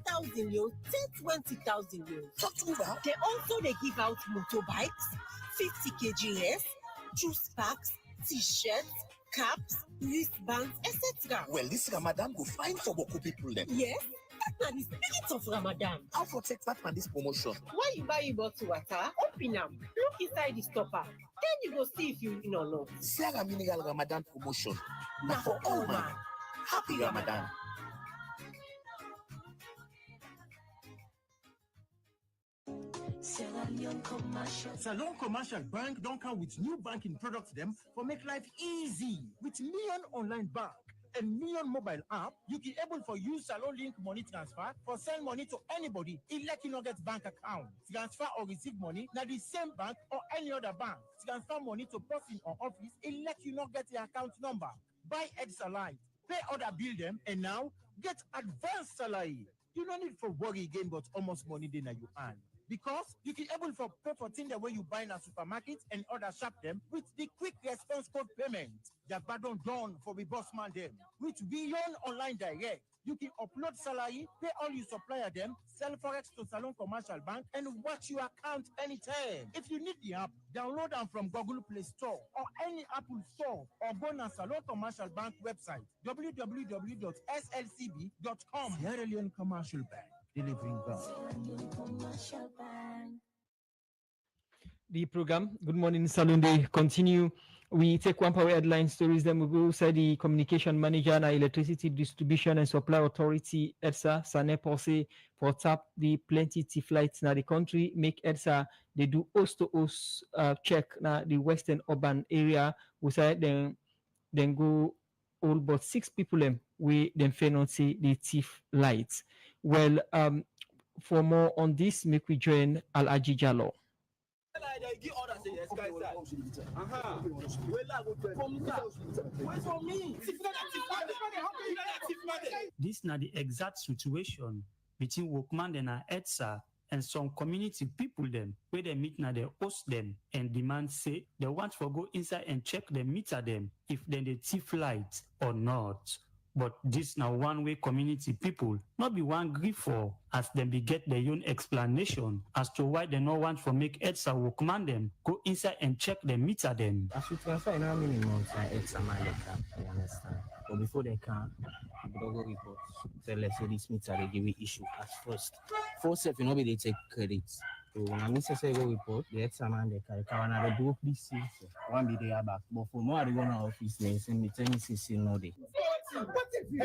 5,000 euros, 20,000 euros. They also they give out motorbikes, 50 kg less, juice packs, t-shirts, caps, wristbands, etc. Well, this Ramadan go fine for Boko people then. Yes, that's the spirit of Ramadan. How for take part on this promotion? When you buy your bottle water, open them, look inside the stopper. Then you go see if you win or not. Sierra Mineral Ramadan promotion. Now for all man. Happy Ramadan. Sierra Leone Commercial. Salon Commercial Bank don't come with new banking products them for make life easy. With Million Online Bank and Million Mobile app, you can able for use Salon Link money transfer for send money to anybody. It let you not get bank account. Transfer or receive money now the same bank or any other bank. Transfer money to person or office. It let you not get the account number. Buy Salite, pay other bill them, and now get advanced salary. You don't need for worry again, but almost money then you earn. Because you can able for pay for things the way you buy in a supermarket and other shop them with the quick response code payment. The button done for the boss man them. With Beyond Online Direct, you can upload salary, pay all your supplier them, sell forex to Salon Commercial Bank, and watch your account anytime. If you need the app, download them from Google Play Store or any Apple Store or go on Salon Commercial Bank website www.slcb.com. Sierra Leone Commercial Bank. Delivering God. The program, Good Morning Salon Day, continue. We take one power headline stories, then we go say the communication manager and Electricity Distribution and Supply Authority, EDSA, Sane Porse, for tap the plenty flights now the country, make EDSA, they do host to host check now the western urban area, we say then go all but 6 people them, we then fail not see the thief lights. Well, for more on this, make we join Al-Aji Jallo. This na the exact situation between workman and EDSA and some community people them where they meet na they host them and demand say they want to go inside and check the meter them if then they thief light or not. But this now one way community people not be one grief for as them be get their own explanation as to why they not want to make EDSA workman them go inside and check the meter them. As you transfer in how many months EDSA man they can, you understand? But before they can, people go report. Tell us say this meter they give it issue as first. First if you know they take credit. So when I say go report, the EDSA man they can another do this one be there back. But for more I go now office they send me 10 cc no day. What if you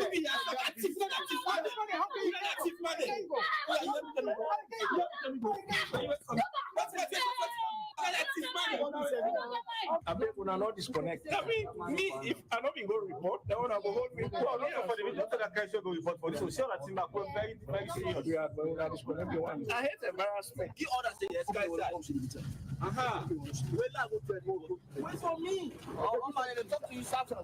I bet when I not disconnect. I mean, me, if I not been go report, then when I go hold me, for the video that can go report for this. So sure that thing that go very, very serious. We are going to disconnect the one. I hate embarrassment. The order say yes, guys. Aha. Wait for me. I'm going to talk to you after.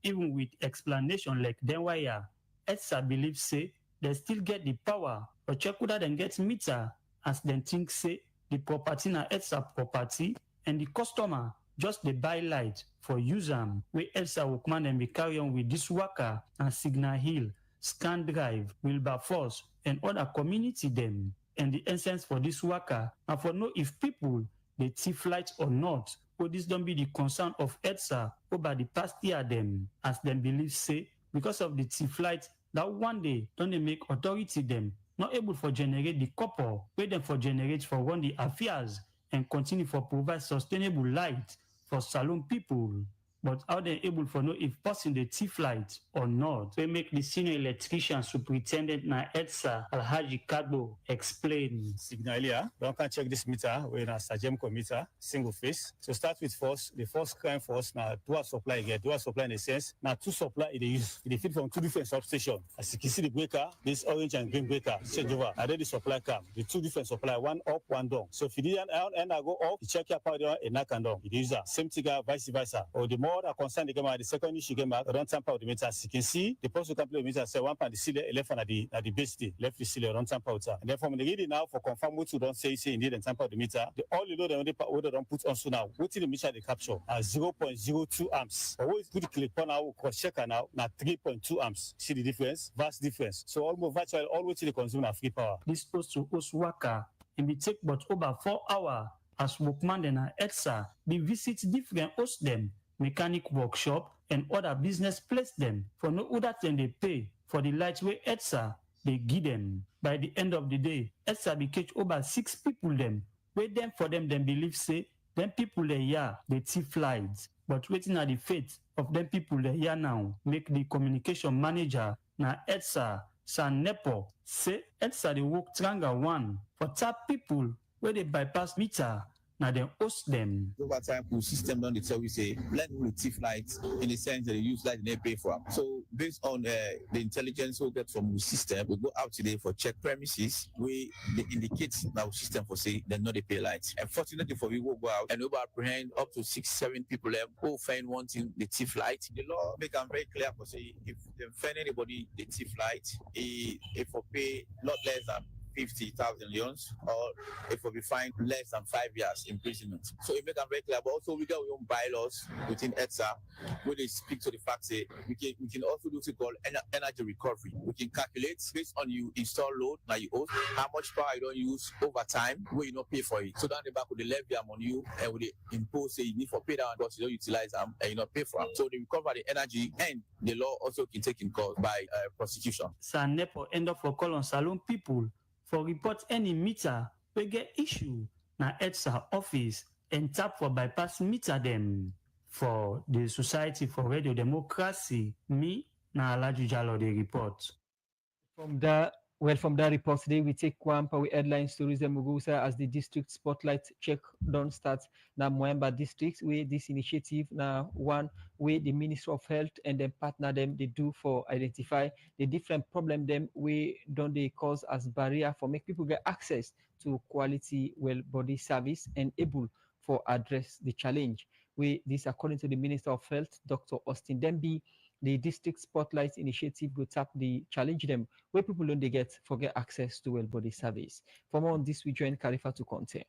Even with explanation like then why EDSA believes say they still get the power or check whether then get meter as then think say the property na EDSA property and the customer just the buy light for use them where EDSA workman and be carry on with this worker and Signal Hill, Scan Drive, Wilberforce and other community them. And the essence for this worker and for know if people they thief light or not. Or this don't be the concern of EDSA over the past year them as them believe say because of the thief light that one day don't they make authority them not able for generate the copper where them for generate for run the affairs and continue for provide sustainable light for Salon people. but how they able for know if person the thief light or not. We make the senior electrician superintendent na EDSA Alhaji Kabo explain. Signal here, don't can check this meter, we're in a Sajemco meter, single phase. So start with first, the first crime first, now dual supply again, dual supply in a sense. Now two supply it is feed from two different substations. As you can see the breaker, this orange and green breaker, change over. I the supply come, the two different supply, one up, one down. So if you didn't and I go up, you check your power down and knock and down. It is a same thing, vice versa. Or the more that concern the game, the second issue game, I don't tamper with the meter. As you can see, the postal company meter say one pound the seal left at the base left the seal don't tamper with. And then from the reading now for confirm what you don't say indeed and tamper the meter. The all you know the only order don't put on so now. What in the meter they capture 0.02 amps. Always put click on now cross checker now 3.2 amps. See the difference? Vast difference. So almost virtually always the consumer free power. This supposed to host worker and be take but over 4 hours as workman and EDSA be visit different host them, mechanic workshop and other business place them for no other than they pay for the light way EDSA they give them. By the end of the day, EDSA be catch over 6 people them. Wait them for them believe say them people they they thief lights. But waiting at the fate of them people they now make the communication manager na EDSA San Nepo say EDSA they work triangle one for tap people where they bypass meter. Now they host them. Over time, the system don't tell we say let me thief lights in the sense that they use light and they pay for them. So based on the intelligence we get from the system, we go out today for check premises. We indicate our system for say they know they pay lights. Unfortunately, for we will go out and we apprehend up to 6-7 people who find wanting the thief light. The law make them very clear for say if they find anybody the thief light, if we pay not less than 50,000 leons, or if we be fined less than 5 years imprisonment. So it make them very clear. But also we got our own bylaws within EDSA where they speak to the fact that we can also do what called energy recovery. We can calculate based on you install load now you owe how much power you don't use over time where you not pay for it. So down the back with the levy them on you and with the impose say you need for pay down because you don't utilize them and you not pay for them. So they recover the energy and the law also can take in court by prosecution. San Nepo end up for call on saloon people for report any meter we get issue na EDSA office and tap for bypass meter them. For the Society for Radio Democracy, me na Alhaji Jalo the report. From that report today, we take one power headline stories and Mugusa as the district spotlight check don't start na Moemba district where this initiative na one way the Minister of Health and then partner them they do for identify the different problem them we don't they cause as barrier for make people get access to quality well body service and able for address the challenge. We this according to the Minister of Health, Dr. Austin Demby. The district spotlight initiative will tap the challenge them where people don't they get access to well body service. For more on this, we join Khalifa to content.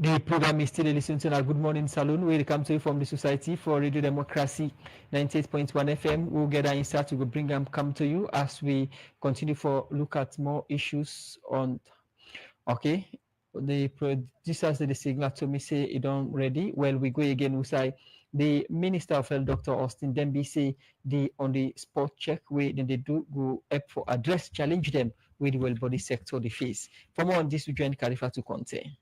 The program is still listening to our Good Morning Saloon. Welcome to you from the Society for Radio Democracy 98.1 FM. We'll get our insight to bring them come to you as we continue for look at more issues on. Okay, the producers the signal to me say it don't ready. Well, we go again. We say the Minister of Health, Dr. Austin Demby, say the on the spot check where then they do go up for address challenge them with the well body sector they face. For more on this, we join Khalifa to contain.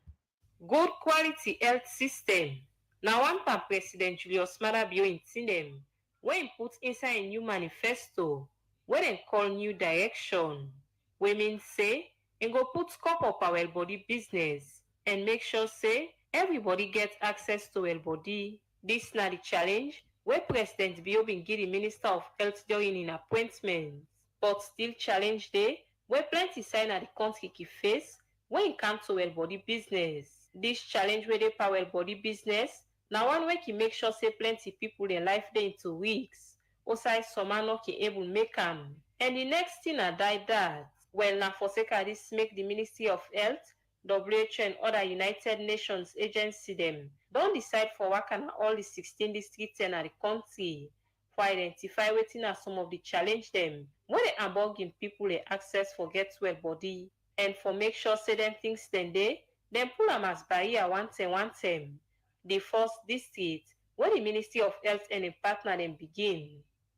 Good quality health system. Now one per President Julius Maada Bio in them when put inside a new manifesto, where they call new direction. Women say and go put scope up our body business and make sure say everybody gets access to well body. This not the challenge where President Bio been giving Minister of Health during in appointments, but still challenge day where plenty sign at the country ki face when it comes to well body business. This challenge where they power body business, now one way can make sure say plenty people in life day in 2 weeks. Also, some are not able make them. And the next thing I die that. Well, now for sake of this make the Ministry of Health, WHO and other United Nations agency them don't decide for what can all the 16 districts in the country for identify waiting as some of the challenge them when they are bugging people the access for get well body and for make sure say them things then pull them as barrier one time. The first district where the Ministry of Health and a partner them begin.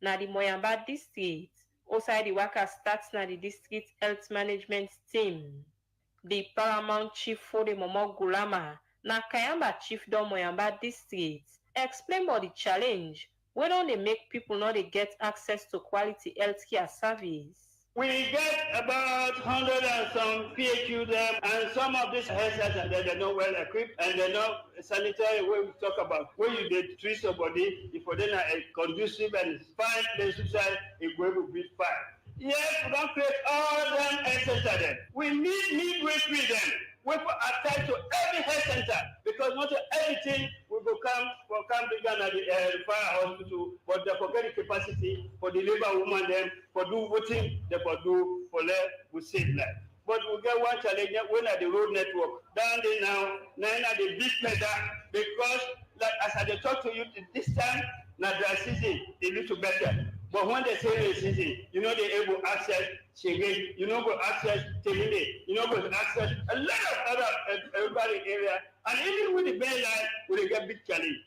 na the Moyamba district. Outside the worker starts na the district health management team. The paramount chief for the Momo Gulama na Kayamba chiefdom Moyamba district explain about the challenge wey don dey make people not dey get access to quality healthcare service. We get about 100 and some PHU them, and some of these health centers they're not well equipped and they're not sanitary. When we talk about when you dey treat somebody, if they are a conducive and fine place inside, it will be fine. Yes, we don't create all them health centers then. We need midwifery then. We put attached to every health center because not everything will come bigger than the fire hospital, but they forget the capacity for the labor woman them for do what thing they for do for let we save life. But we get one challenge when at the road network down there now at the big pedal because like as I talk to you this time now dry season they little better. But when they say rainy season, you know they're able to access Shege, you know go access Telile, you know go access a lot of other everybody area, and even with the bay line, we get big challenge.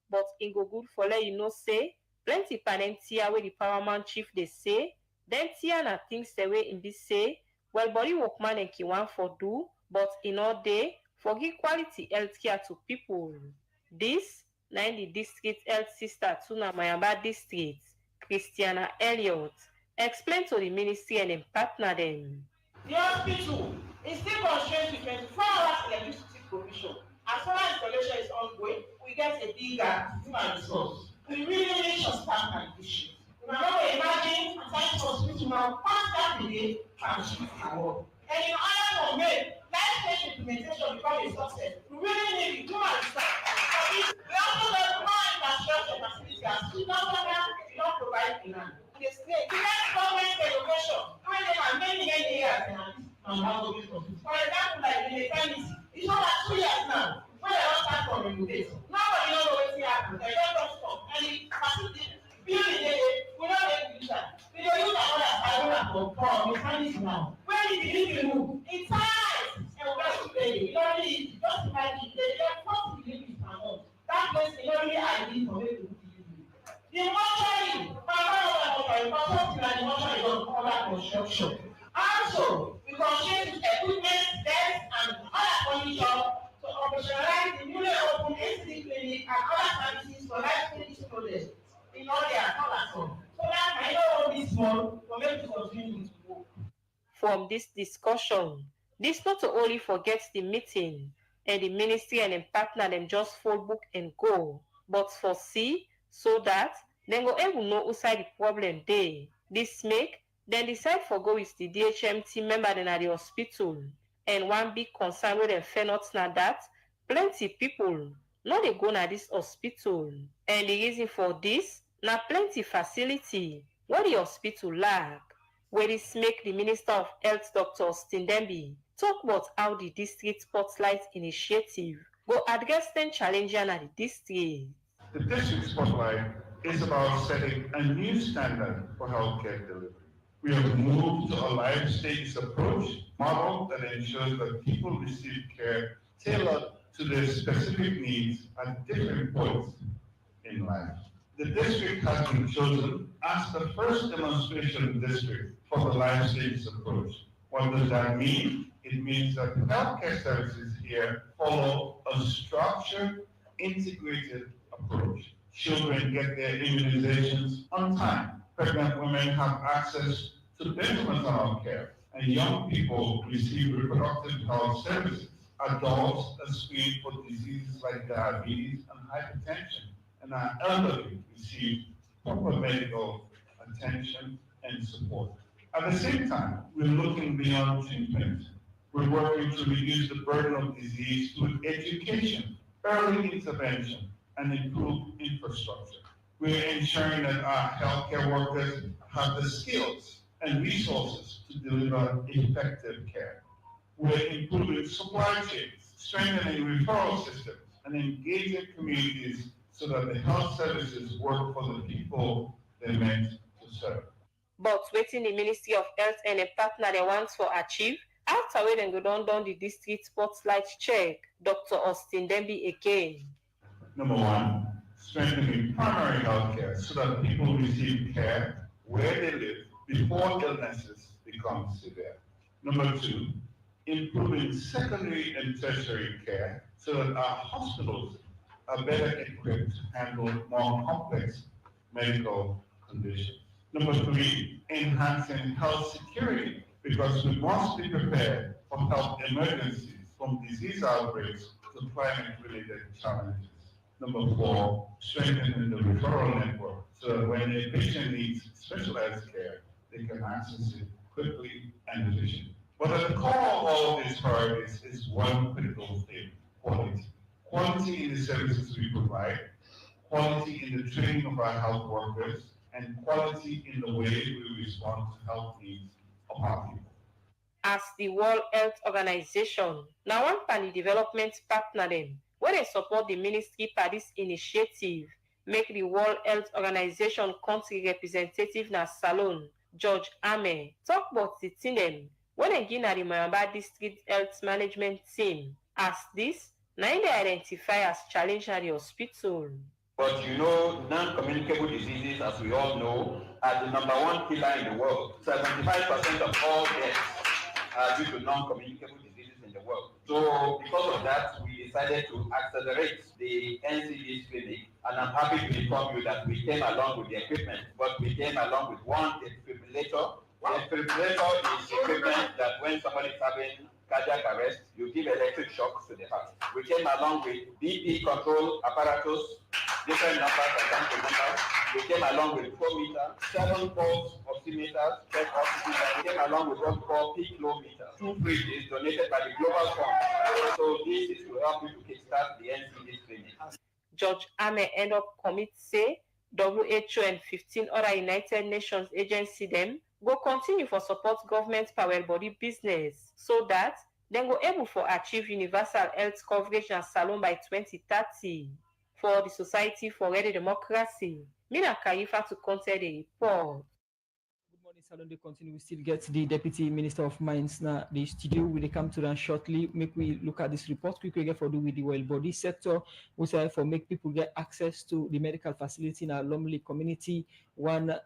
But it go good for let you know say plenty panentia where the paramount chief they say, then tia na things the way in this say, well body workman and kiwan for do, but in all day for give quality healthcare to people. This na in the district health sister to na Mayamba district. Christiana Elliott explained to the ministry and then partner them. The hospital is still constrained to 24 hours electricity provision. As solar installation is ongoing, we get a bigger human resource. We really need some staff and issues. You know, imagine a time hospital now, one a day can shift the world. And in order to make life-saving implementation become a success, we really need the human staff. We also need more infrastructure facilities as not provide finance. The state, government education, when there are many areas for example, like in the pharmacy, it's not like 2 years now. When they don't start from regulation, nobody knows what will happen. They don't stop. And the facility, building, we don't make that. We don't use another side for the pharmacy now. When you begin to move, it's time. And we're going to pay you. You don't need, just imagine, they get 40 million per month. That place is only ideal for me to do. The mortuary, construction. Also, we continue to equipment, desks, and other furniture to operationalize the newly opened AC clinic and other services for life-saving students in all their colors. So that I know this one will make us continue to work. From this discussion, this not to only forget the meeting and the ministry and then partner them just fold book and go, but foresee so that then go able know outside the problem day. This make then decide for go with the DHMT member then at the hospital. And one big concern with them fair not na that plenty people not they go na this hospital. And the reason for this na plenty facility what the hospital lack. Where this make the Minister of Health Dr. Austin Demby talk about how the district spotlight initiative go address them challenges at the district. The district spotlight is about setting a new standard for healthcare delivery. We have moved to a life stages approach model that ensures that people receive care tailored to their specific needs at different points in life. The district has been chosen as the first demonstration district for the life stages approach. What does that mean? It means that healthcare services here follow a structured, integrated approach. Children get their immunizations on time. Pregnant women have access to maternal care, and young people receive reproductive health services. Adults are screened for diseases like diabetes and hypertension, and our elderly receive proper medical attention and support. At the same time, we're looking beyond treatment. We're working to reduce the burden of disease through education, early intervention, and improved infrastructure. We're ensuring that our healthcare workers have the skills and resources to deliver effective care. We're improving supply chains, strengthening referral systems, and engaging communities so that the health services work for the people they're meant to serve. But waiting the Ministry of Health and a partner they want to achieve, after we then go down the district spotlight check, Dr. Austin Demby again. Number one, strengthening primary health care so that people receive care where they live before illnesses become severe. Number 2, improving secondary and tertiary care so that our hospitals are better equipped to handle more complex medical conditions. Number 3, enhancing health security, because we must be prepared for health emergencies from disease outbreaks to climate-related challenges. Number 4, strengthening the referral network so that when a patient needs specialized care, they can access it quickly and efficiently. But at the core of all of these priorities is one critical thing: quality. Quality in the services we provide, quality in the training of our health workers, and quality in the way we respond to health needs of our people. As the World Health Organization, now one pan development partner them, where they support the ministry for this initiative, make the World Health Organization country representative na Salon, George Ame, talk about the team them, when they give na the Mayamba District Health Management Team. As this, now they identify as challenge at the hospital. But you know, non-communicable diseases, as we all know, are the number one killer in the world. 75% of all deaths are due to non-communicable diseases in the world. So because of that, we decided to accelerate the NCD clinic, and I'm happy to inform you that we came along with the equipment, but we came along with one defibrillator. The defibrillator is equipment that when somebody is having cardiac arrest, you give electric shocks to the heart. We came along with BP control apparatus, different numbers and down to numbers. We came along with 4 meter, 7 pulse oximeters, check oxygen. We came along with what we call peak flow meter. 2 fridges donated by the Global Fund. So this is to help you to kickstart the NCD clinic. George Ame end up commit say WHO and 15 other United Nations agency them go continue for support government power body business so that they go able for achieve universal health coverage and salon by 2030 for the Society for Ready Democracy. Mina Kaifa to counter the report. Good morning, Salon. They continue. We still get the Deputy Minister of Mines now. The studio will come to them shortly. Make we look at this report quickly again for do with the well body sector. We say for make people get access to the medical facility in our Lumley community. One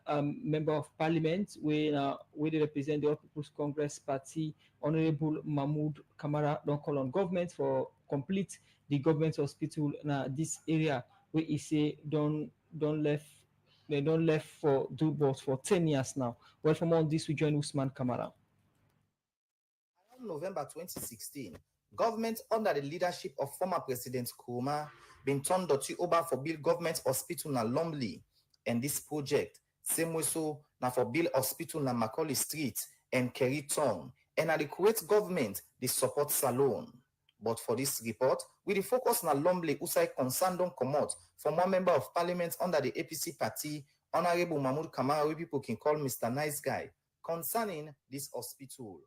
member of parliament where they represent the All People's Congress Party, Honorable Mahmoud Kamara, don't call on government for complete the government hospital in this area where he say they don't left for do both for 10 years now. Well, from all this, we join Usman Kamara. Around November 2016, government under the leadership of former President Koroma been turned over for build government hospital na Lumley, and this project same way so na for build hospital na Macaulay Street and Kerry Town, and at the Kuwait government they support Salon. But for this report, we focus na Lumley usai concern don comot from one member of parliament under the APC party, Honorable Mahmoud Kamara, we people can call Mr. Nice Guy, concerning this hospital.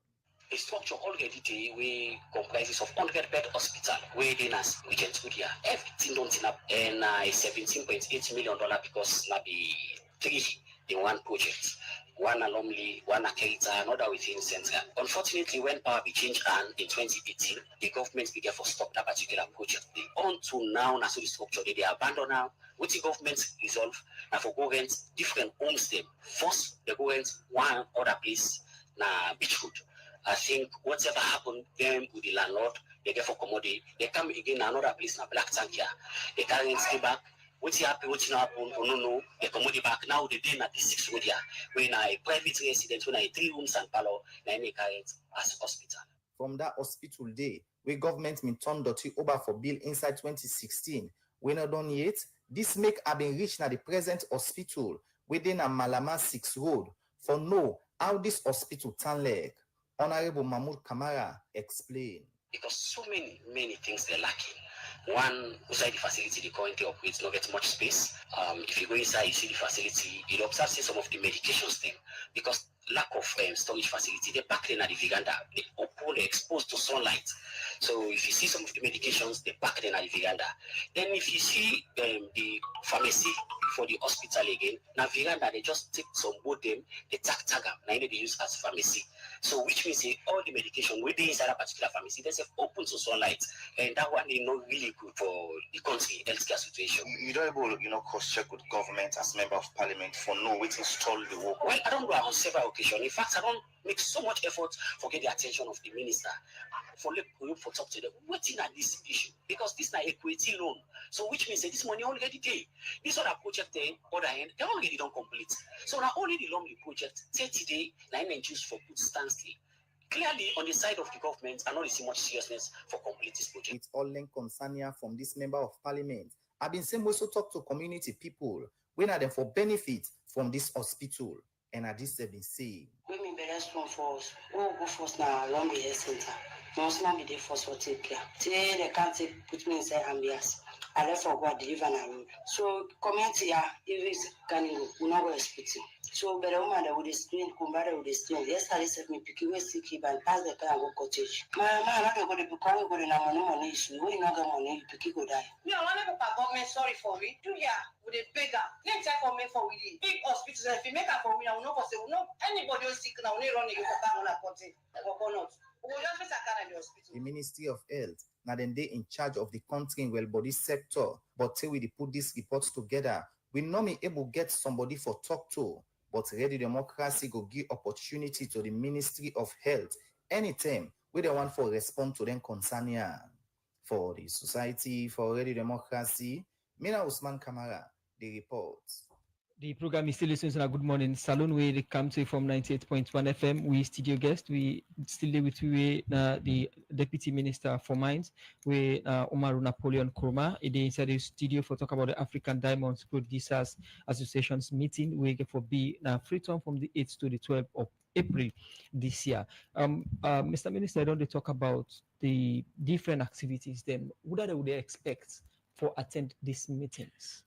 A structure already there we comprises of 100-bed hospital where they nas Regent Udia. Everything don't up and $17.8 million because na be 3 in one project. One normally, one Kerita, another within Central. Unfortunately, when power be changed and in 2018, the government began for stop that particular project. They on to now, na so the structure they abandon now. What the government resolve now for go rent different homes them. First, they go rent one other place na Beachwood. I think whatever happened them with the landlord, they get for commodity. They come again another place na Black Tank here. They carry it back. What's happen, what's not happen, oh no, they come back now. The day at the 6 road here, when a private residence, when I 3 rooms and palo, then they carry it as hospital. From that hospital day, where government been turned over for bill inside 2016, we not done yet. This make have been reached at the present hospital within a Malama 6 road. For no, how this hospital turn leg. Honorable Mahmoud Kamara explain. Because so many things they're lacking. One, inside the facility, the currently operates not get much space. If you go inside, you see the facility, you observe some of the medications thing because lack of storage facility. They're back then at the veranda, they're exposed to sunlight. So if you see some of the medications, they pack them at Viganda. Then if you see the pharmacy for the hospital again, now Viganda, they just take some both them, they tag them, now they use as pharmacy. So which means all the medication within inside a particular pharmacy, they say open to sunlight, and that one is not really good for the country healthcare situation. You don't able, cross-check with government as member of parliament for no waiting stall the work. Well, I don't go on several occasions. In fact, I don't make so much effort for get the attention of the minister for talk to them waiting at this issue, because this is not equity loan. So which means that this money already day. This other project then other hand they already don't complete. So now only the loan project 30 day 9 inches for good standstill. Clearly, on the side of the government, I don't see much seriousness for complete this project. It's all linked concern here from this member of parliament. I've been saying we also talk to community people when are them for benefit from this hospital, and at this they've been saying. Women be responsible for us. We'll go first now along the health center. Must not be there first for take care. Today they can't put me inside ambience. I left for God deliver na road. So community here, if it's can we not go hospital. So but the woman that would strain, combine with the strain. Yesterday said me pick away sick and pass the car and go cottage. My not go to become go to money issue. We not get money, pick go die. Me I want to go government sorry for me. Do ya with a beggar. Let's check for me for we big hospitals. If you make up for me, I will not say no anybody who's sick now. We run you for that on a cottage. Or not. The Ministry of Health, now then they in charge of the country in well body sector, but till we put these reports together, we not be able to get somebody for talk to, but Ready Democracy go give opportunity to the Ministry of Health anytime we don't want for respond to them concern here. For the Society for Ready Democracy, Mina Usman Kamara, the reports. The program is still listening to a Good Morning Salon, where they come to from 98.1 FM. We studio guest. We still live with the Deputy Minister for Mines, we Umaru Napoleon Koroma. They inside the studio for talk about the African Diamonds Producers Association's meeting. We get for be Freetown from the 8th to the 12th of April this year. Mr. Minister, I don't talk about the different activities. Then what would they expect for attend these meetings?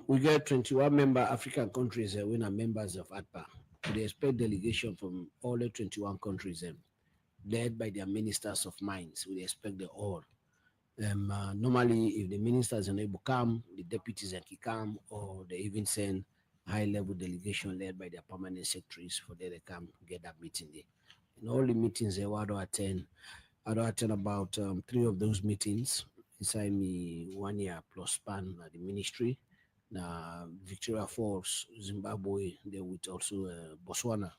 We get 21 member African countries we are members of ADPA. We expect delegation from all the 21 countries led by their ministers of mines. We expect them all. Normally, if the ministers are able to come, the deputies can come, or they even send high-level delegation led by their permanent secretaries for them to come get that meeting there. In all the meetings I don't attend about 3 of those meetings inside me 1 year plus span at the ministry. Now, Victoria Falls, Zimbabwe, there with also Botswana.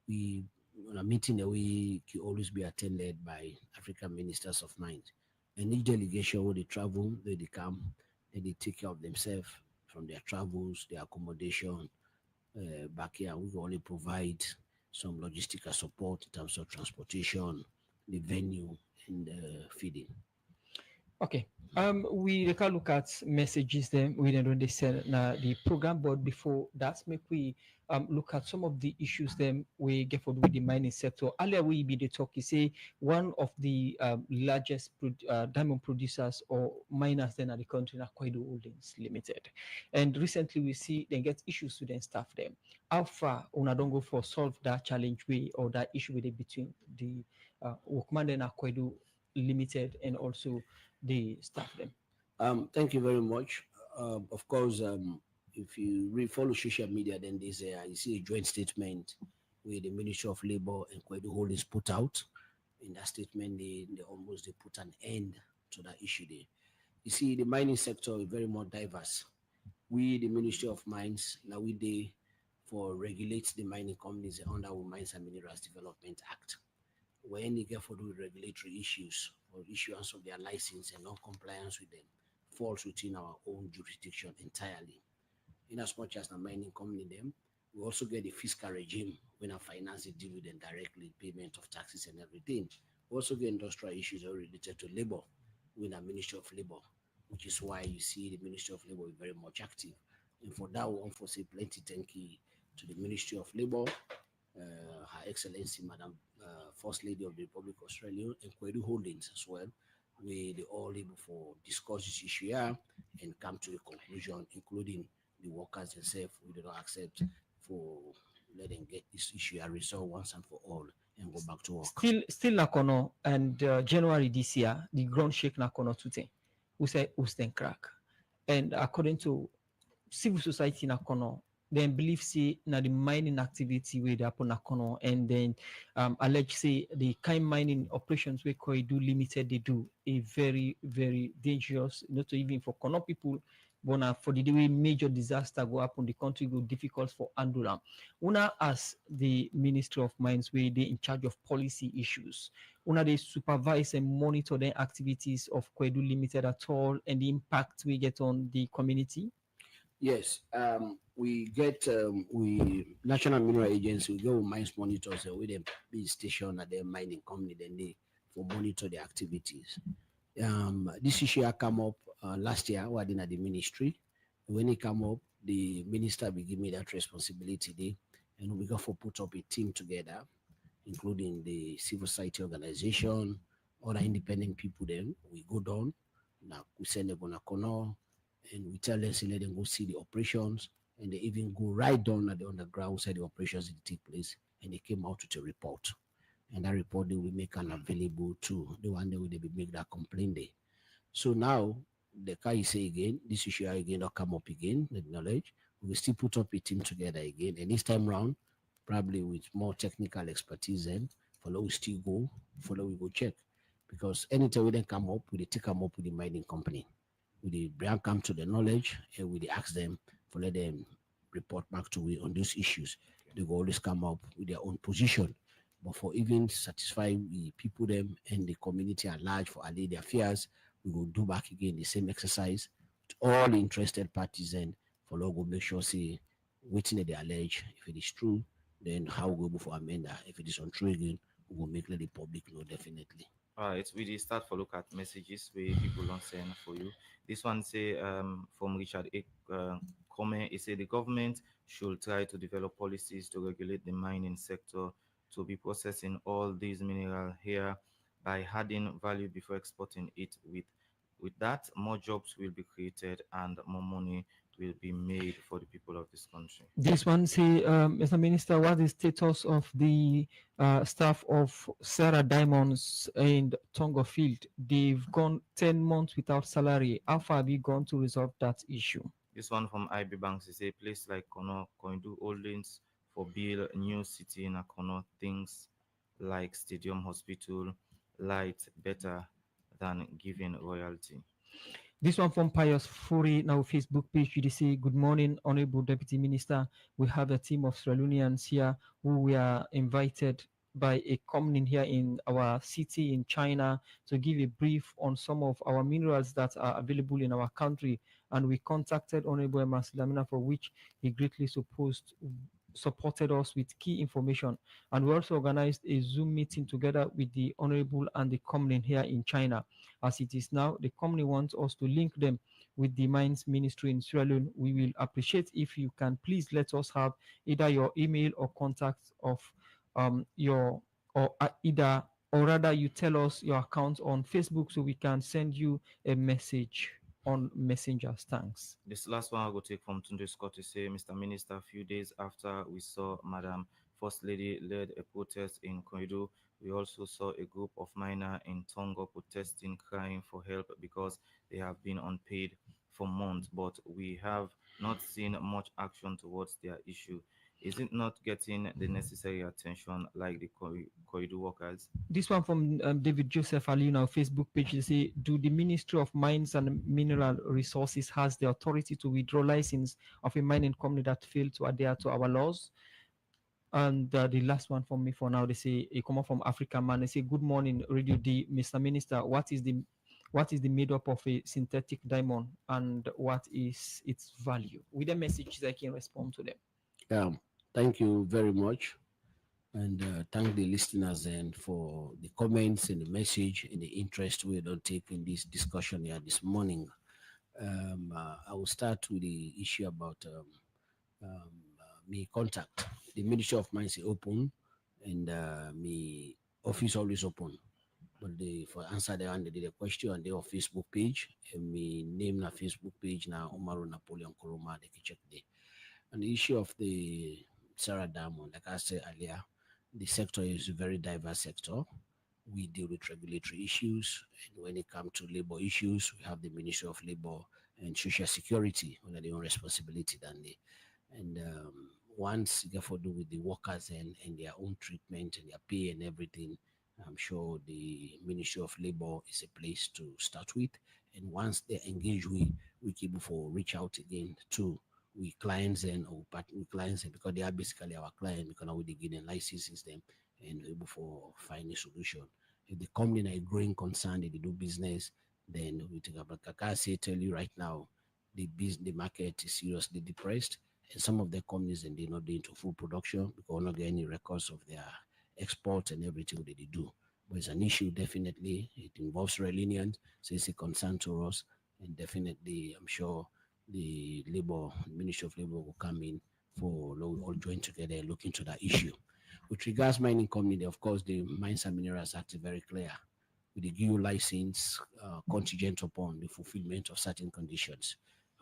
We on a meeting that we can always be attended by African ministers of mines. And each delegation where they travel, they come, and they take care of themselves from their travels, their accommodation. Back here, we can only provide some logistical support in terms of transportation, the venue, and feeding. Okay. We can look at messages then we don't they send the program, but before that, make we look at some of the issues then we get for with the mining sector. Earlier we be the talk, you say one of the largest diamond producers or miners then at the country, Kwaido Holdings Limited. And recently we see they get issues with their staff them. How far una don't go for solve that challenge way or that issue with it between the workman and Kwaido Limited and also the staff them? Thank you very much. Of course, if you follow social media, then there's you see a joint statement where the Ministry of Labor and Kwaido Holdings put out. In that statement, they put an end to that issue there. You see, the mining sector is very more diverse. We, the Ministry of Mines, now we dey for regulate the mining companies under our Mines and Minerals Development Act. When they get for the regulatory issues or issuance of their license and non-compliance with them falls within our own jurisdiction entirely. In as much as the mining company them, we also get the fiscal regime when our finance is deal with them directly, payment of taxes and everything. We also get industrial issues related to labor with our Ministry of Labor, which is why you see the Ministry of Labor is very much active. And for that, we want to say plenty thank you to the Ministry of Labor, Her Excellency, Madam First Lady of the Republic of Australia, and Kwaido Holdings as well, where they all able for discuss this issue here and come to a conclusion, including the workers themselves. We do not accept for let them get this issue resolved once and for all. and go back to work. Still Nakono, and January this year, the ground shake Nakono tute. We say Usten crack. And according to civil society Nakono, then believe say na the mining activity where they happen Nakono, and then allege say the kind mining operations we call do limited, they do a very, very dangerous, not even for Kono people. But for the way major disaster go up on the country go difficult for Anduram. Una as the Ministry of Mines where they in charge of policy issues. Una they supervise and monitor the activities of Kwedu Limited at all and the impact we get on the community. Yes, we get we National Mineral Agency, we go mines monitors with them be stationed at their mining company, then they for monitor the activities. This issue come up last year, we had in the ministry. When it come up, the minister will give me that responsibility there, and we got for put up a team together, including the civil society organization, other independent people. Then we go down, now we send them on a corner, and we tell them, let them go see the operations, and they even go right down at the underground side the operations that take place, and they came out with a report. And that report they will make an available to the one that will be make that complaint there. So now the guy say again, this issue again will come up again, the knowledge. We will still put up a team together again. And this time round, probably with more technical expertise and follow we still go, follow we go check. Because anytime we then come up, we take them up with the mining company. We bring come to the knowledge and we ask them for let them report back to we on those issues. They will always come up with their own position. But for even satisfy the people them and the community at large for allay their fears, we will do back again the same exercise to all the interested parties and for go make sure say waiting they allege. If it is true, then how we go for amenda. If it is untrue again, we will make the public know definitely. All right, we start for look at messages where people don't send for you. This one say from Richard Komon, he say the government should try to develop policies to regulate the mining sector to be processing all these minerals here by adding value before exporting it. With that, more jobs will be created and more money will be made for the people of this country. This one say, Mr. Minister, what is the status of the staff of Sarah Diamonds and Tongo Field? They've gone 10 months without salary. How far have you gone to resolve that issue? This one from IB Banks is a place like Kono going to holdings for build a new city in Kono, things like stadium, hospital, light better than giving royalty. This one from Pius Furi, now Facebook page. You say, good morning, Honorable Deputy Minister. We have a team of Sierra Leoneans here who we are invited by a company here in our city in China to give a brief on some of our minerals that are available in our country. And we contacted Honorable Masilamina, for which he greatly supported us with key information. And we also organized a Zoom meeting together with the Honorable and the company here in China. As it is now, the company wants us to link them with the Mines Ministry in Sierra Leone. We will appreciate if you can please let us have either your email or contacts of rather you tell us your account on Facebook so we can send you a message on messengers. Thanks. This last one I will take from Tunde Scott to say, Mr. Minister, a few days after we saw Madam First Lady led a protest in Koidu, we also saw a group of miners in Tongo protesting, crying for help because they have been unpaid for months, but we have not seen much action towards their issue. Is it not getting the necessary attention like the Koidu workers? This one from David Joseph Ali on our Facebook page. They say, do the Ministry of Mines and Mineral Resources has the authority to withdraw license of a mining company that failed to adhere to our laws? And the last one from me for now, they say, a comment from African Man. They say, good morning, Radio D, Mr. Minister. What is the made up of a synthetic diamond and what is its value? With the messages, I can respond to them. Thank you very much. And thank the listeners and for the comments and the message and the interest we don't take in this discussion here this morning. I will start with the issue about me contact. The Ministry of Mines is open and me office always open. But for answer the question on their Facebook page, and me name na Facebook page now Umaru Napoleon Koroma, they can check there. And the issue of the Sarah Diamond, like I said earlier, The sector is a very diverse sector. We deal with regulatory issues, and when it comes to labor issues, we have the Ministry of Labor and Social Security under their own responsibility than they. And once you get to do with the workers and their own treatment and their pay and everything, I'm sure the Ministry of Labor is a place to start with. And once they engage, we keep for reach out again to we clients and or partner clients and because they are basically our client because now we begin and licenses them and able for find a solution. If the company are a growing concern, they do business, then we take about Kaka say tell you right now the market is seriously depressed and some of the companies and they're not doing to full production because we're not getting any records of their export and everything that they do. But it's an issue definitely. It involves Sierra Leoneans, so it's a concern to us, and definitely I'm sure the Ministry of Labor will come in for all join together and look into that issue. With regards mining company, of course, the Mines and Minerals Act is very clear. With the GU license contingent upon the fulfillment of certain conditions.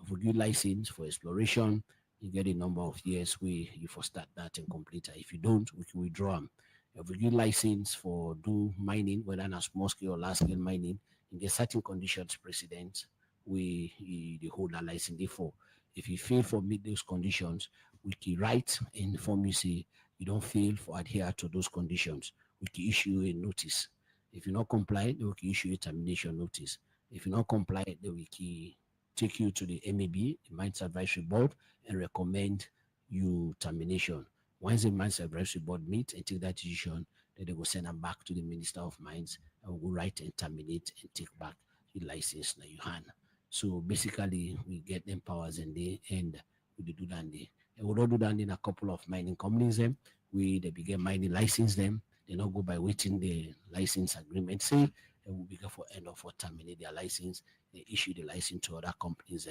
If we give license for exploration, you get a number of years where you for start that and complete it. If you don't, we can withdraw them. If we give license for do mining, whether on a small scale or large scale mining, you get certain conditions precedent the holder license. Therefore, if you fail for meet those conditions, we can write and inform you say you don't fail for adhere to those conditions. We can issue a notice. If you not comply, then we can issue a termination notice. If you not comply, then we can take you to the MAB, the Mines Advisory Board, and recommend you termination. Once the Mines Advisory Board meet and take that decision, then they will send them back to the Minister of Mines and will write and terminate and take back the license in your hand. So basically, we get them powers and they end we do that. And we don't do that in a couple of mining companies. They begin mining license them. They not go by waiting the license agreement say and will begin for end of for terminate their license. They issue the license to other companies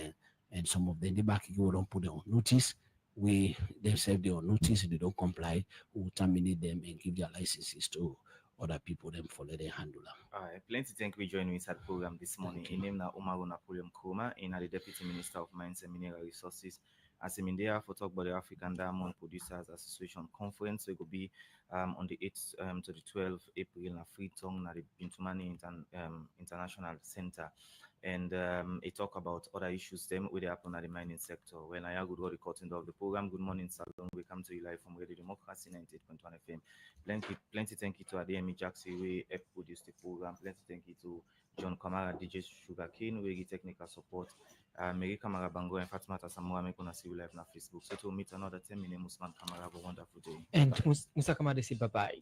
and some of them they back you don't put them on notice. We themselves they on notice if they don't comply, we will terminate them and give their licenses to other people them for let them handle them. Plenty thank you for joining me at the program this morning. In name now Umaru Napoleon Koroma, in the Deputy Minister of Mines and Mineral Resources. As I'm in there for talk about the African Diamond Producers Association Conference, we will be on the 8th to the 12th April in Freetown at the Bintumani International Center. And it talk about other issues them with the happen at the mining sector. When I good what recording of the program. Good morning, Salon. We come to you live from Radio Democracy 98.1 FM. Plenty thank you to Ademi Jackson, we help produce the program. Plenty thank you to John Kamara, DJ Sugarcane, we give technical support. Mary Kamara Bango and Fatima Tasamua make on see you live on Facebook. So to meet another 10 minutes, Musman Kamara, have a wonderful day. And Musa Kamara say bye bye.